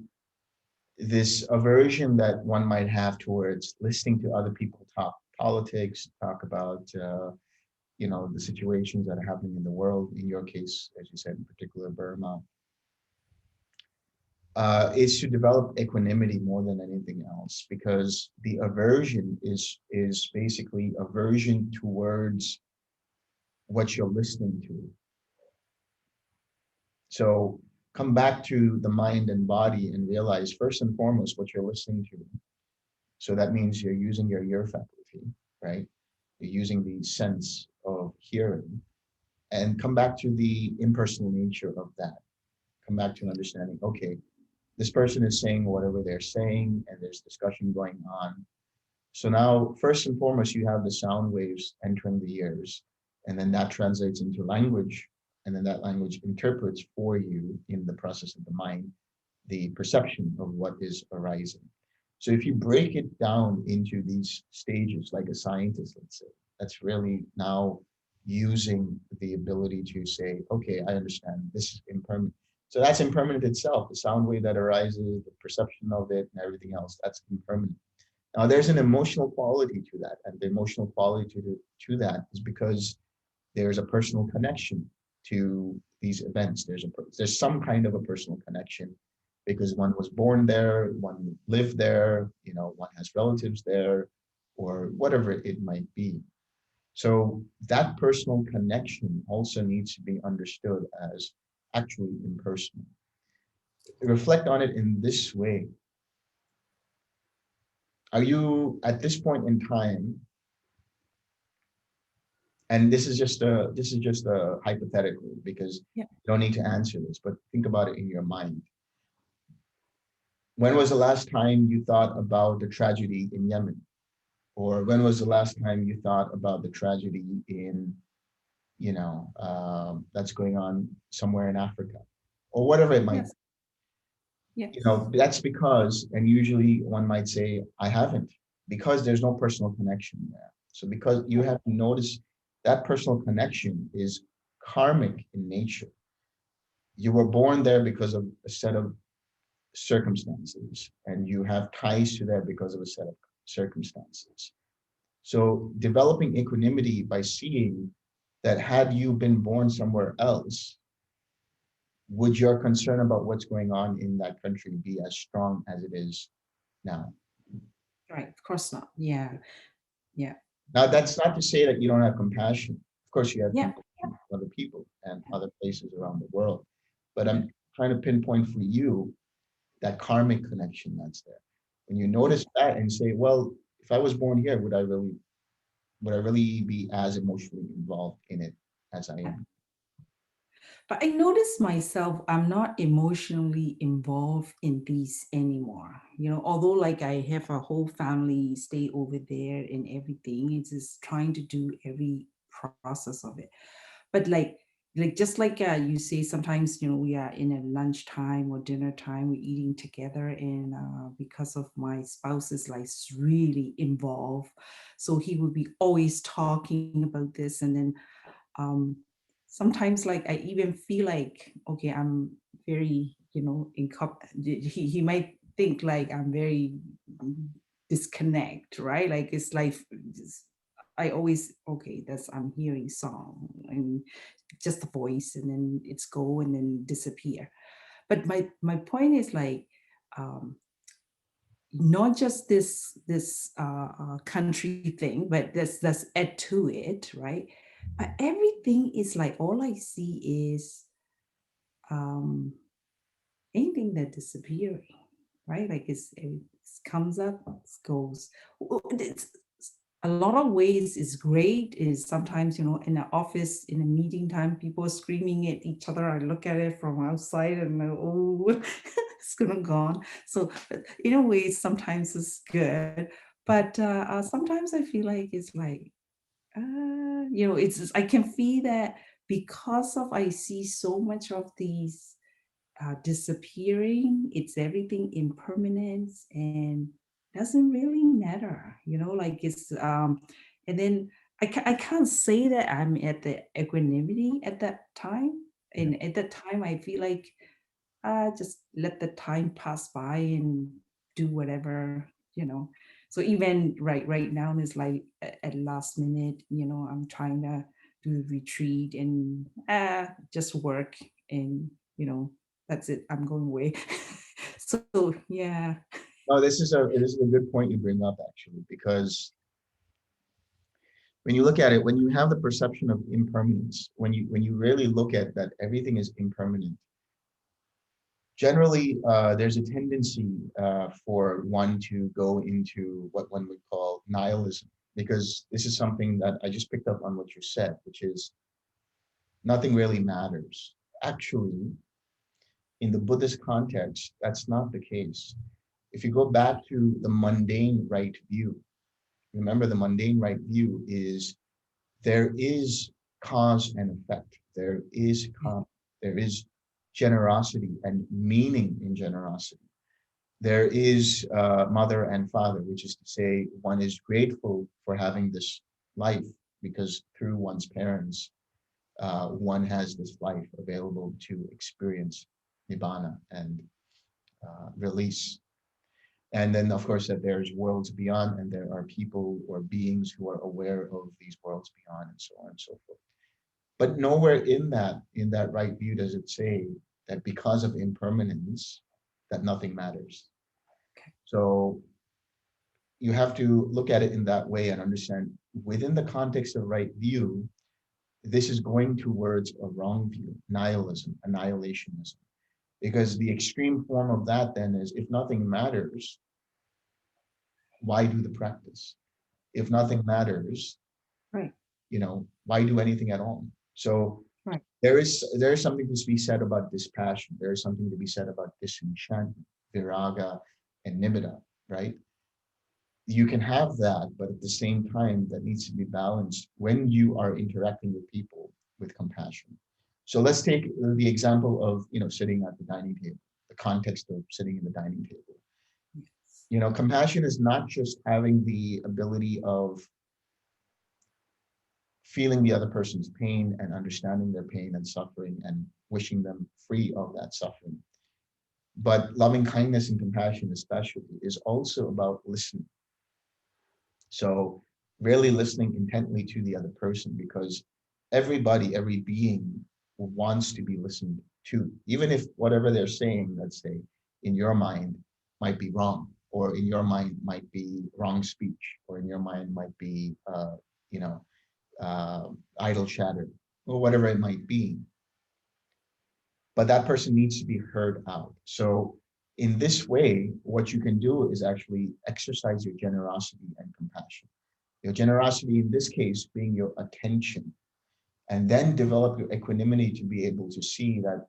this aversion that one might have towards listening to other people talk politics, talk about you know, the situations that are happening in the world. In your case, as you said, in particular, Burma, is to develop equanimity more than anything else, because the aversion is basically aversion towards what you're listening to. So come back to the mind and body and realize first and foremost what you're listening to. So that means you're using your ear faculty, right? You're using the sense of hearing, and come back to the impersonal nature of that. Come back to understanding, okay, this person is saying whatever they're saying, and there's discussion going on. So now, first and foremost, you have the sound waves entering the ears, and then that translates into language, and then that language interprets for you in the process of the mind, the perception of what is arising. So if you break it down into these stages, like a scientist, let's say, that's really now using the ability to say, okay, I understand this is impermanent. So that's impermanent itself, the sound wave that arises, the perception of it, and everything else, that's impermanent. Now, there's an emotional quality to that, and the emotional quality to that is because there's a personal connection to these events. There's some kind of a personal connection because one was born there, one lived there, you know, one has relatives there, or whatever it might be. So that personal connection also needs to be understood as actually impersonal. Reflect on it in this way. Are you at this point in time, and this is just a hypothetical, because Yeah. you don't need to answer this, but think about it in your mind. When was the last time you thought about the tragedy in Yemen? Or when was the last time you thought about the tragedy in that's going on somewhere in Africa or whatever it might Yes. Yes. That's because, and usually one might say, I haven't, because there's no personal connection there. So because you have to notice that personal connection is karmic in nature. You were born there because of a set of circumstances, and you have ties to that because of a set of circumstances. So developing equanimity by seeing that had you been born somewhere else, would your concern about what's going on in that country be as strong as it is now? Right. Of course not. Yeah. Yeah. Now, that's not to say that you don't have compassion. Of course, you have Yeah. compassion for other people and other places around the world. But I'm trying to pinpoint for you that karmic connection that's there. When you notice that and say, well, if I was born here, would I really be as emotionally involved in it as I am? But I notice myself, I'm not emotionally involved in these anymore. Although like I have a whole family stay over there and everything, it's just trying to do every process of it. But just like you say, sometimes, we are in a lunchtime or dinner time, we're eating together. And because of my spouse is like really involved, so he would be always talking about this. And then sometimes like I even feel like, okay, I'm very, he might think like I'm very disconnect, right? Like it's like I always, okay, I'm hearing song and just the voice, and then it's go and then disappear. But my point is like, not just this country thing, but that's add to it, right? But everything is like, all I see is um, anything that disappearing, right? Like it comes up, it goes. It's, a lot of ways is great. Is sometimes, in the office, in a meeting time, people are screaming at each other. I look at it from outside and it's gonna gone. So in a way, sometimes it's good, but sometimes I feel like it's like, it's just, I can feel that because of I see so much of these disappearing. It's everything impermanence and doesn't really matter, like it's and then I can't say that I'm at the equanimity at that time. And at that time I feel like just let the time pass by and do whatever, so even right now is like at last minute, I'm trying to do retreat and just work, and that's it, I'm going away. So yeah. No, this is a good point you bring up, actually, because when you look at it, when you have the perception of impermanence, when you really look at that everything is impermanent, generally there's a tendency for one to go into what one would call nihilism, because this is something that I just picked up on what you said, which is nothing really matters. Actually, in the Buddhist context, that's not the case. If you go back to the mundane right view, remember the mundane right view is there is cause and effect. There is generosity and meaning in generosity. There is mother and father, which is to say one is grateful for having this life because through one's parents, one has this life available to experience nibbana and release. And then, of course, that there's worlds beyond, and there are people or beings who are aware of these worlds beyond, and so on and so forth. But nowhere in that right view does it say that because of impermanence, that nothing matters. So you have to look at it in that way and understand within the context of right view, this is going towards a wrong view, nihilism, annihilationism. Because the extreme form of that then is if nothing matters, why do the practice? If nothing matters, Right. Why do anything at all? So Right. there is something to be said about dispassion. There is something to be said about disenchantment, viraga, and nimitta, right? You can have that, but at the same time, that needs to be balanced when you are interacting with people, with compassion. So let's take the example of, sitting at the dining table, the context of sitting in the dining table. Compassion is not just having the ability of feeling the other person's pain and understanding their pain and suffering and wishing them free of that suffering. But loving kindness and compassion especially is also about listening. So really listening intently to the other person, because everybody, every being wants to be listened to, even if whatever they're saying, let's say, in your mind might be wrong, or in your mind might be wrong speech, or in your mind might be, idle chatter, or whatever it might be. But that person needs to be heard out. So in this way, what you can do is actually exercise your generosity and compassion. Your generosity in this case being your attention, and then develop your equanimity to be able to see that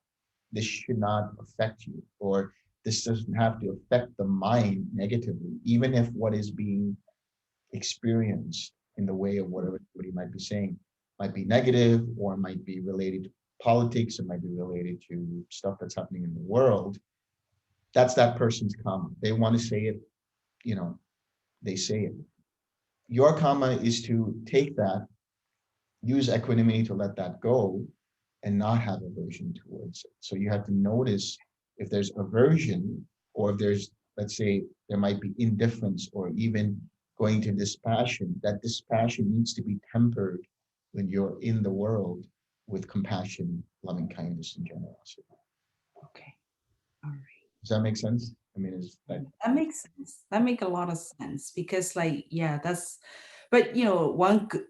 this should not affect you, or this doesn't have to affect the mind negatively, even if what is being experienced in the way of whatever somebody might be saying might be negative, or might be related to politics, or might be related to stuff that's happening in the world. That's that person's karma. They want to say it, they say it. Your karma is to take that, use equanimity to let that go, and not have aversion towards it. So you have to notice if there's aversion, or if there's, let's say, there might be indifference, or even going to dispassion. That dispassion needs to be tempered when you're in the world with compassion, loving kindness, and generosity. Okay. All right. Does that make sense? I mean, is that makes sense. That makes a lot of sense, because that's, but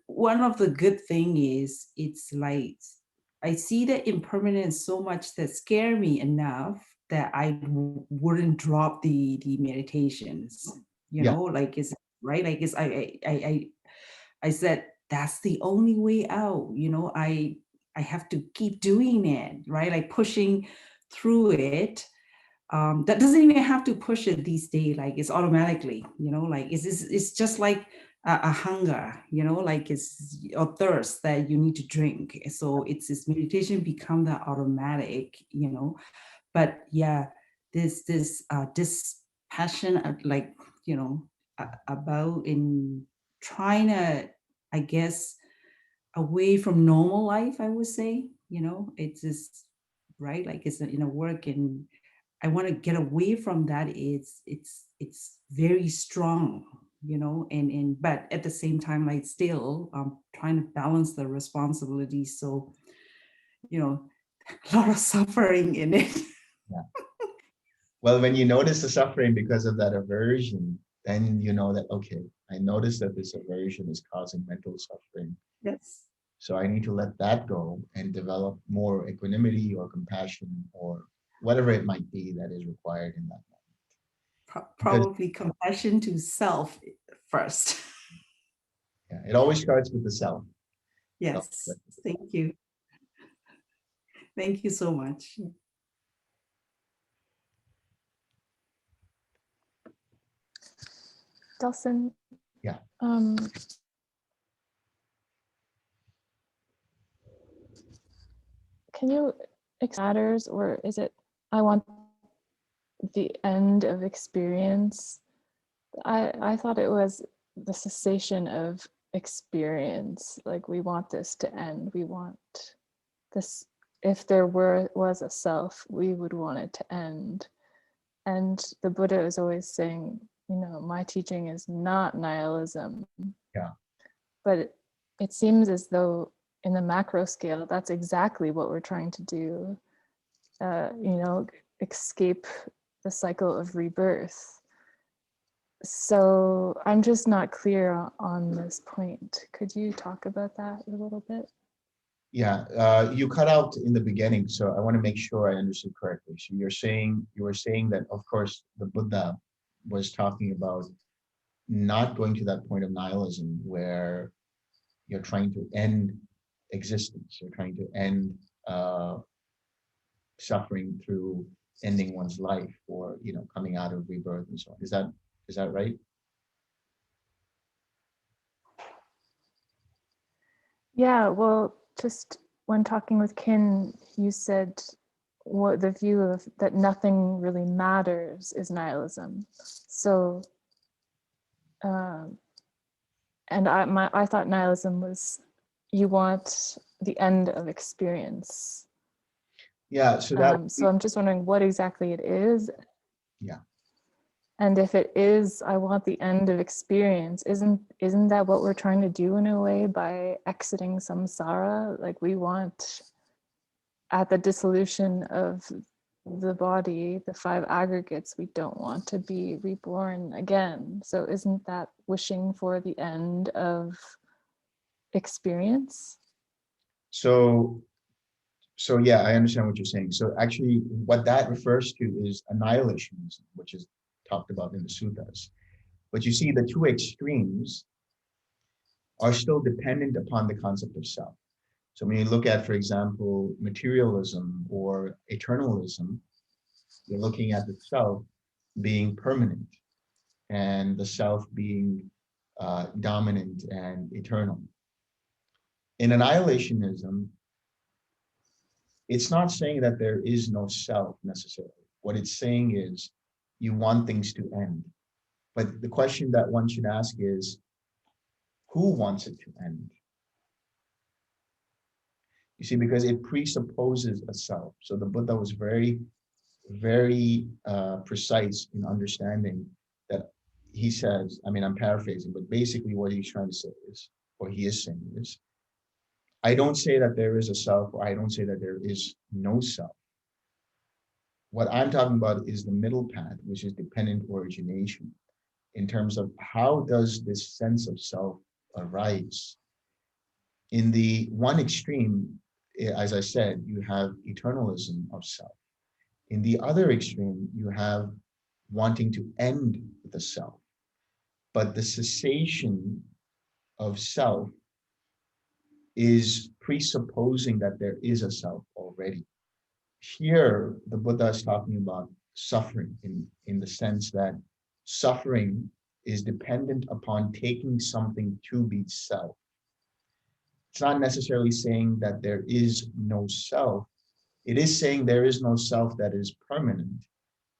one of the good thing is, it's like I see the impermanence so much that scare me enough that I wouldn't drop the meditations, like it's right. Like it's I said, that's the only way out. I have to keep doing it, right? Like pushing through it. That doesn't even have to push it these days. Like it's automatically, like it's just like a hunger, like it's a thirst that you need to drink. So it's this meditation become that automatic, but yeah, this passion of, like, about in trying to, I guess, away from normal life, I would say, it's just right, like it's in a work, and I want to get away from that. It's very strong, and but at the same time, like still trying to balance the responsibilities. So, a lot of suffering in it. Yeah. Well, when you notice the suffering because of that aversion, then you know that, okay, I notice that this aversion is causing mental suffering. Yes. So I need to let that go and develop more equanimity or compassion or whatever it might be that is required in that moment. Probably compassion to self first. Yeah, it always starts with the self. Yes. Thank you. Thank you so much. Delson. Yeah. Can you matters, or is it I want the end of experience? I thought it was the cessation of experience. Like we want this to end. We want this. If there was a self, we would want it to end. And the Buddha is always saying, my teaching is not nihilism. Yeah. But it seems as though in the macro scale, that's exactly what we're trying to do. Escape the cycle of rebirth. So I'm just not clear on this point. Could you talk about that a little bit? Yeah, you cut out in the beginning, so I want to make sure I understood correctly. So you were saying that, of course, the Buddha was talking about not going to that point of nihilism where you're trying to end existence, you're trying to end suffering through ending one's life, or coming out of rebirth and so on. Is that right? Yeah, well, just when talking with Kin, you said what the view of that nothing really matters is nihilism. So, and I thought nihilism was you want the end of experience. Yeah, so that So I'm just wondering what exactly it is. yeah. And if it is, I want the end of experience. Isn't that what we're trying to do in a way by exiting samsara? Like we want, at the dissolution of the body, the 5 aggregates, we don't want to be reborn again. So isn't that wishing for the end of experience? So yeah, I understand what you're saying. So actually what that refers to is annihilationism, which is talked about in the suttas. But you see, the two extremes are still dependent upon the concept of self. So when you look at, for example, materialism or eternalism, you're looking at the self being permanent and the self being dominant and eternal. In annihilationism, it's not saying that there is no self necessarily. What it's saying is you want things to end. But the question that one should ask is, who wants it to end? You see, because it presupposes a self. So the Buddha was very, very precise in understanding that. He says, I mean, I'm paraphrasing, but basically what he's trying to say is, or he is saying is, I don't say that there is a self, or I don't say that there is no self. What I'm talking about is the middle path, which is dependent origination, in terms of how does this sense of self arise? In the one extreme, as I said, you have eternalism of self. In the other extreme, you have wanting to end the self. But the cessation of self is presupposing that there is a self already. Here, the Buddha is talking about suffering in the sense that suffering is dependent upon taking something to be self. It's not necessarily saying that there is no self. It is saying there is no self that is permanent.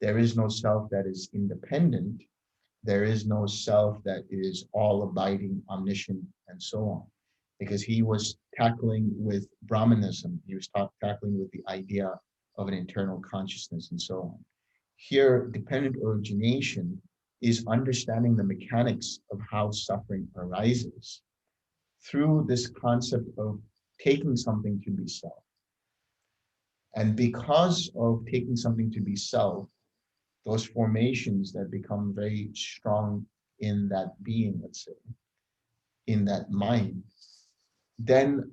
There is no self that is independent. There is no self that is all abiding, omniscient, and so on. Because he was tackling with Brahmanism, he was tackling with the idea of an internal consciousness and so on. Here, dependent origination is understanding the mechanics of how suffering arises through this concept of taking something to be self. And because of taking something to be self, those formations that become very strong in that being, let's say, in that mind, then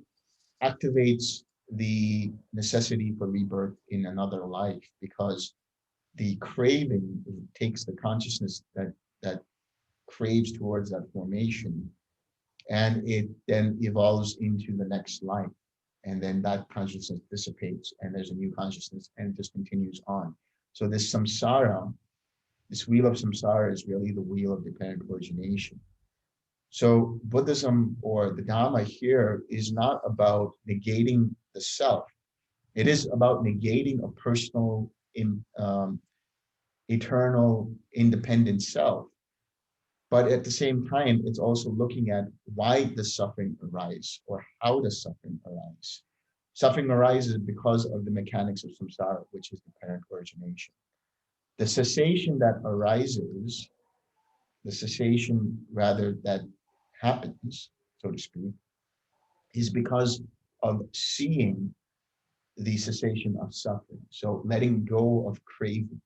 activates the necessity for rebirth in another life, because the craving takes the consciousness that craves towards that formation, and it then evolves into the next life. And then that consciousness dissipates and there's a new consciousness, and it just continues on. So this samsara, this wheel of samsara, is really the wheel of dependent origination. So Buddhism, or the Dhamma here, is not about negating the self. It is about negating a personal, eternal, independent self. But at the same time, it's also looking at why does suffering arise, or how does suffering arise. Suffering arises because of the mechanics of samsara, which is dependent origination. The cessation that arises, the cessation rather that happens, so to speak, is because of seeing the cessation of suffering. So letting go of craving,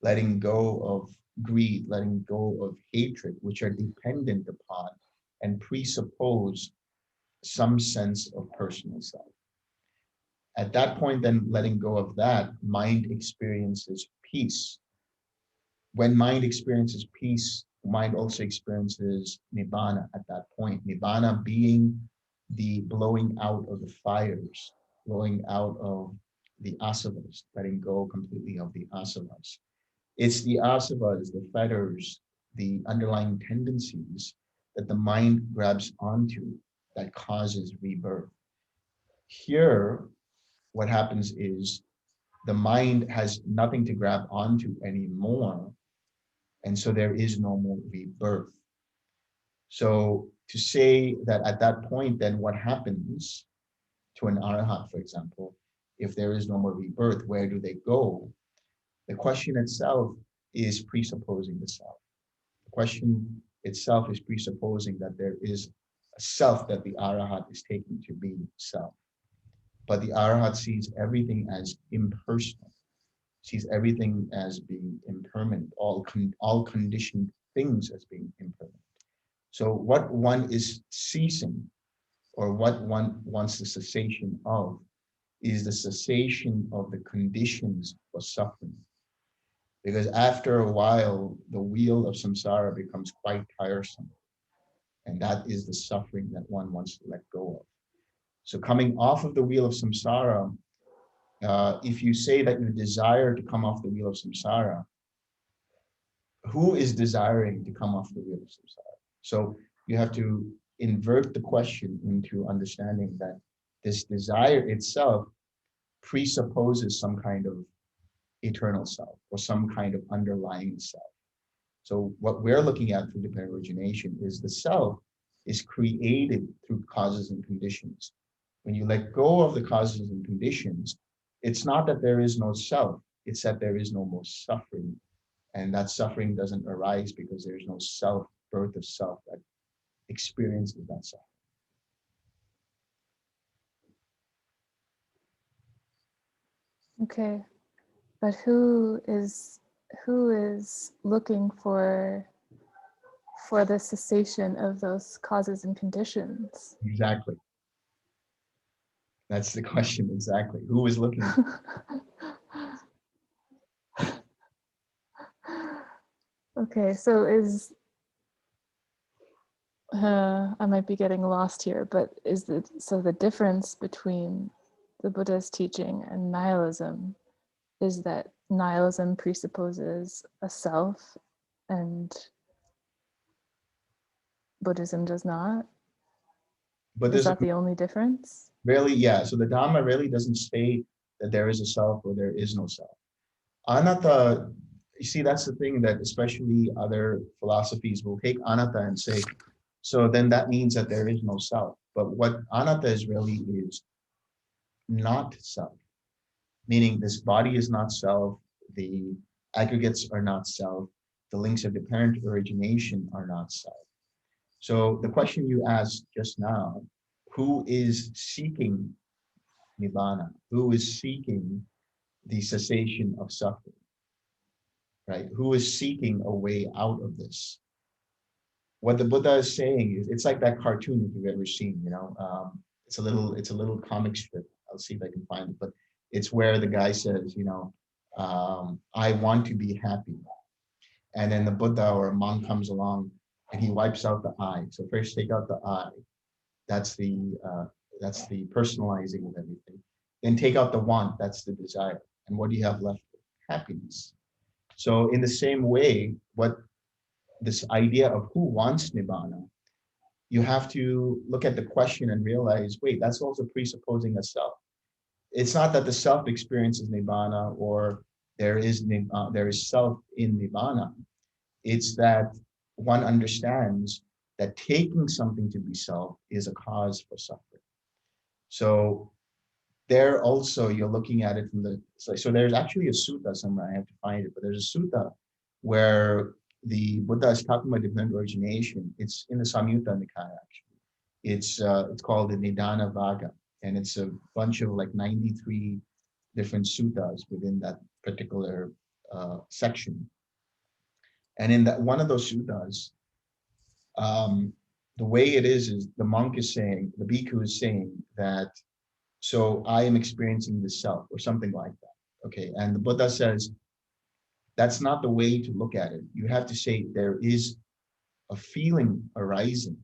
letting go of greed, letting go of hatred, which are dependent upon and presuppose some sense of personal self. At that point, then letting go of that, mind experiences peace. When mind experiences peace, mind also experiences nibbana at that point. Nibbana being the blowing out of the fires, blowing out of the asavas, letting go completely of the asavas. It's the asavas, the fetters, the underlying tendencies that the mind grabs onto that causes rebirth. Here, what happens is the mind has nothing to grab onto anymore. And so there is no more rebirth. So to say that at that point, then what happens to an arahat, for example, if there is no more rebirth, where do they go? The question itself is presupposing the self. The question itself is presupposing that there is a self that the arahat is taking to be self. But the arahat sees everything as impersonal, sees everything as being impermanent, all conditioned things as being impermanent. So what one is ceasing, or what one wants the cessation of, is the cessation of the conditions for suffering. Because after a while, the wheel of samsara becomes quite tiresome. And that is the suffering that one wants to let go of. So coming off of the wheel of samsara, if you say that you desire to come off the wheel of samsara, who is desiring to come off the wheel of samsara? So you have to invert the question into understanding that this desire itself presupposes some kind of eternal self or some kind of underlying self. So what we're looking at through dependent origination is the self is created through causes and conditions. When you let go of the causes and conditions, it's not that there is no self, it's that there is no more suffering. And that suffering doesn't arise because there's no self, birth of self that experiences that self. Okay, but who is looking for the cessation of those causes and conditions? Exactly. That's the question, exactly. Who is looking? Okay, so I might be getting lost here, but so the difference between the Buddha's teaching and nihilism is that nihilism presupposes a self and Buddhism does not? Is that the only difference? Really, yeah. So the Dhamma really doesn't state that there is a self or there is no self. Anatta, you see, that's the thing that especially other philosophies will take anatta and say, so then that means that there is no self. But what anatta is really is not self, meaning this body is not self, the aggregates are not self, the links of dependent origination are not self. So the question you asked just now, who is seeking nibbana? Who is seeking the cessation of suffering? Right? Who is seeking a way out of this? What the Buddha is saying is, it's like that cartoon if you've ever seen, it's a little comic strip. I'll see if I can find it, but it's where the guy says, I want to be happy. And then the Buddha or a monk comes along and he wipes out the eye. So first take out the eye. That's the personalizing of everything. Then take out the want. That's the desire. And what do you have left? Happiness. So in the same way, what this idea of who wants nibbana, you have to look at the question and realize, wait, that's also presupposing a self. It's not that the self experiences nibbana or there is self in nibbana. It's that one understands that taking something to be self is a cause for suffering. So there also you're looking at it from so there's actually a sutta somewhere, I have to find it, but there's a sutta where the Buddha is talking about dependent origination. It's in the Samyutta Nikaya actually. It's called the Nidana Vaga, and it's a bunch of like 93 different suttas within that particular section. And in that one of those suttas, the way it is the monk is saying, the bhikkhu is saying that, so I am experiencing the self or something like that. Okay. And the Buddha says, that's not the way to look at it. You have to say there is a feeling arising.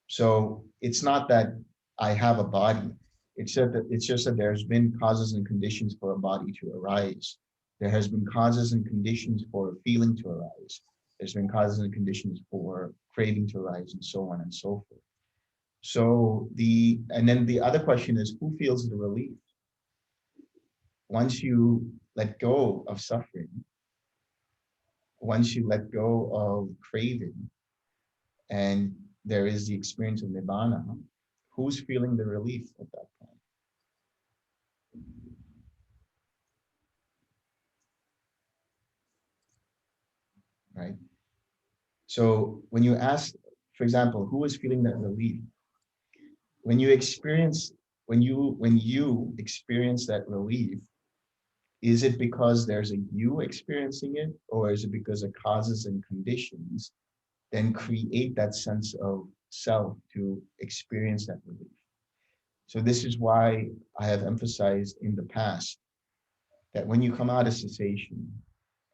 So it's not that I have a body. It's just that there's been causes and conditions for a body to arise. There has been causes and conditions for a feeling to arise. There's been causes and conditions for craving to arise, and so on and so forth. So and then the other question is, who feels the relief? Once you let go of suffering, once you let go of craving, and there is the experience of nibbana, who's feeling the relief at that point? Right? So when you ask, for example, who is feeling that relief? When you experience that relief, is it because there's a you experiencing it, or is it because the causes and conditions then create that sense of self to experience that relief? So this is why I have emphasized in the past that when you come out of cessation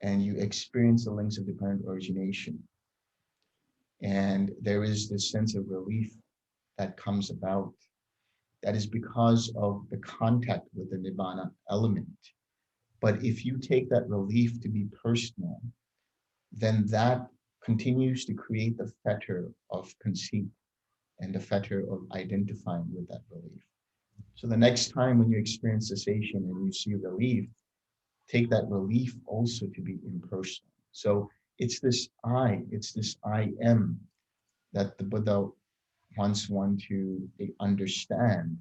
and you experience the links of dependent origination, and there is this sense of relief that comes about, that is because of the contact with the nibbana element. But if you take that relief to be personal, then that continues to create the fetter of conceit and the fetter of identifying with that relief. So the next time when you experience cessation and you see relief, take that relief also to be impersonal. So it's this I am that the Buddha wants one to understand.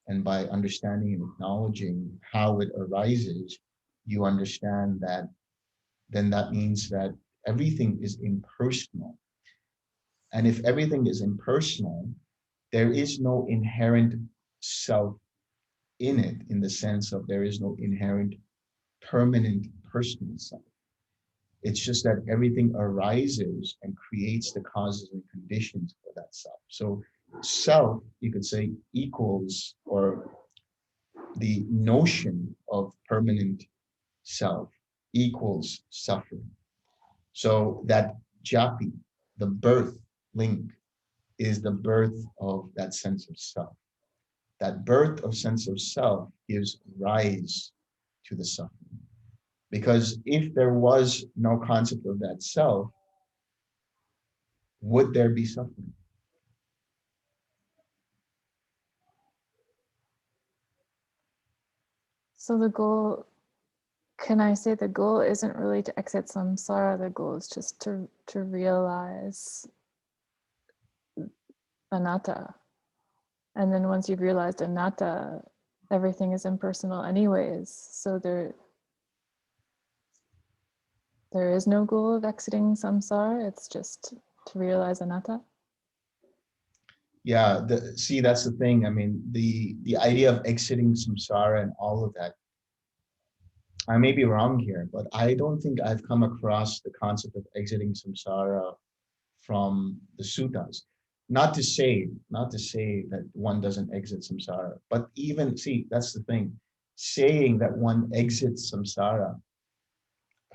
And by understanding and acknowledging how it arises, you understand that then that means that everything is impersonal. And if everything is impersonal, there is no inherent self in it, in the sense of there is no inherent permanent personal self. It's just that everything arises and creates the causes and conditions for that self. So self, you could say, equals, or the notion of permanent self equals suffering. So that jati, the birth link, is the birth of that sense of self. That birth of sense of self gives rise to the suffering. Because if there was no concept of that self, would there be suffering? So the goal, can I say the goal isn't really to exit samsara, the goal is just to realize anatta. And then once you've realized anatta, everything is impersonal anyways. So there is no goal of exiting samsara, it's just to realize anatta. Yeah, see, that's the thing. I mean, the idea of exiting samsara and all of that, I may be wrong here, but I don't think I've come across the concept of exiting samsara from the suttas. Not to say that one doesn't exit samsara, but even, see, that's the thing. Saying that one exits samsara,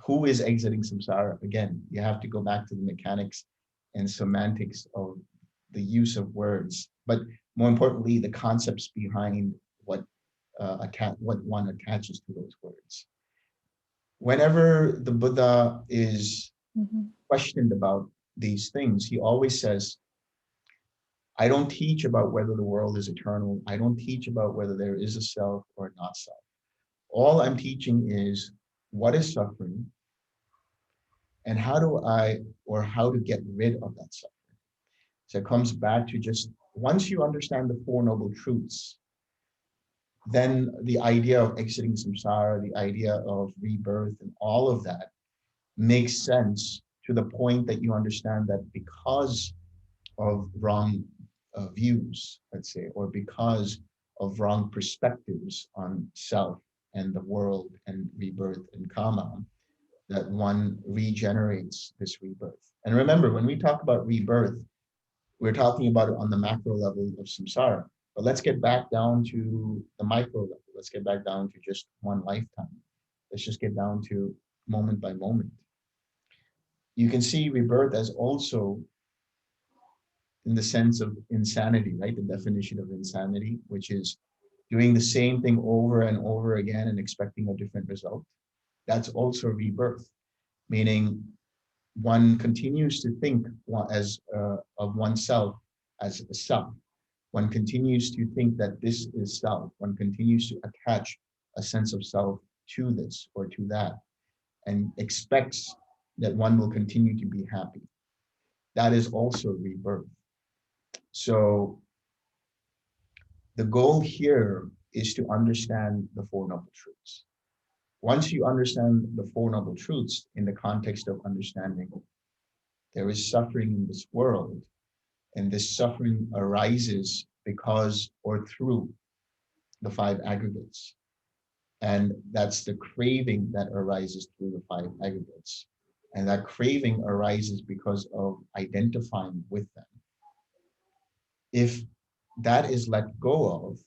who is exiting samsara? Again, you have to go back to the mechanics and semantics of the use of words, but more importantly, the concepts behind what one attaches to those words. Whenever the Buddha is questioned about these things, he always says, I don't teach about whether the world is eternal. I don't teach about whether there is a self or not self. All I'm teaching is what is suffering and how to get rid of that suffering. So it comes back to just, once you understand the Four Noble Truths, then the idea of exiting samsara, the idea of rebirth and all of that makes sense, to the point that you understand that because of wrong views, let's say, or because of wrong perspectives on self and the world and rebirth and karma, that one regenerates this rebirth. And remember, when we talk about rebirth, we're talking about it on the macro level of samsara. But let's get back down to the micro level. Let's get back down to just one lifetime. Let's just get down to moment by moment. You can see rebirth as also in the sense of insanity, right? The definition of insanity, which is doing the same thing over and over again and expecting a different result. That's also rebirth, meaning one continues to think of oneself as a self, one continues to think that this is self. One continues to attach a sense of self to this or to that and expects that one will continue to be happy. That is also rebirth. So the goal here is to understand the Four Noble Truths. Once you understand the Four Noble Truths in the context of understanding there is suffering in this world, and this suffering arises because or through the five aggregates. And that's the craving that arises through the five aggregates. And that craving arises because of identifying with them. If that is let go of,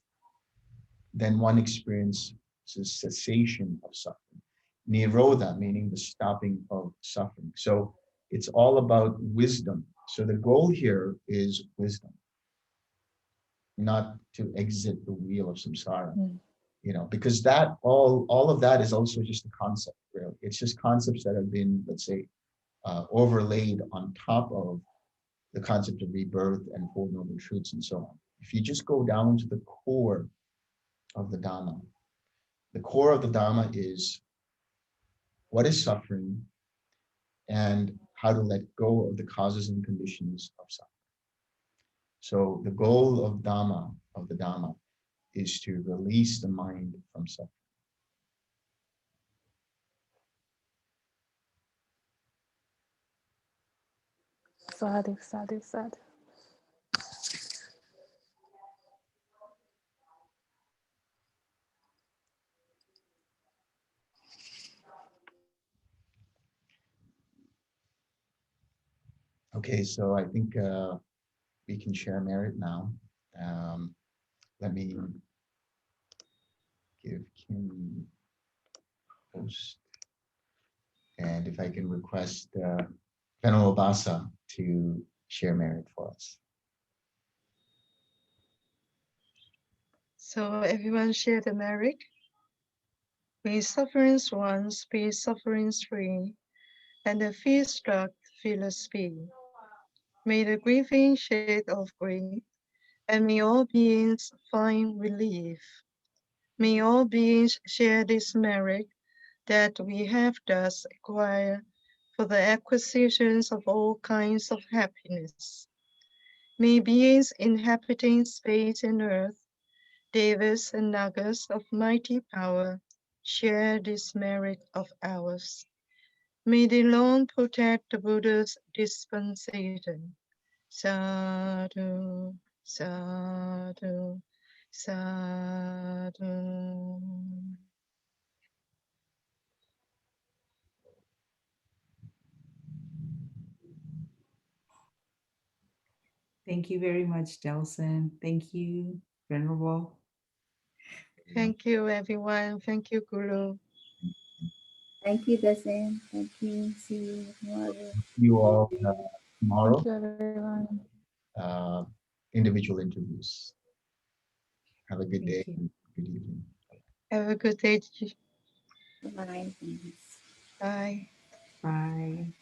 then one experiences cessation of suffering. Nirodha, meaning the stopping of suffering. So it's all about wisdom. So the goal here is wisdom, not to exit the wheel of samsara. You know, because that all of that is also just a concept, really. It's just concepts that have been, let's say, overlaid on top of the concept of rebirth and Four Noble Truths and so on. If you just go down to the core of the Dhamma, the core of the Dhamma is what is suffering and how to let go of the causes and conditions of suffering. So the goal of the Dhamma, is to release the mind from suffering. Sadhu, sadhu, sadhu. Okay, so I think we can share merit now. Let me give Kim host, and if I can request Venerable Basa to share merit for us. So everyone share the merit. May sufferings once be sufferings free, and the fear struck fearless be. May the grieving shed of grief, and may all beings find relief. May all beings share this merit that we have thus acquired for the acquisitions of all kinds of happiness. May beings inhabiting space and earth, devas and nagas of mighty power, share this merit of ours. May they long protect the Buddha's dispensation. Sadhu, sadhu, sadhu. Thank you very much, Delson. Thank you, Venerable. Thank you, everyone. Thank you, Guru. Thank you, Dasen. Thank you. See you tomorrow. You all tomorrow, Thank you, everyone. individual interviews. Have a good day Thank you. and good evening. Have a good day. Bye. Bye. Bye.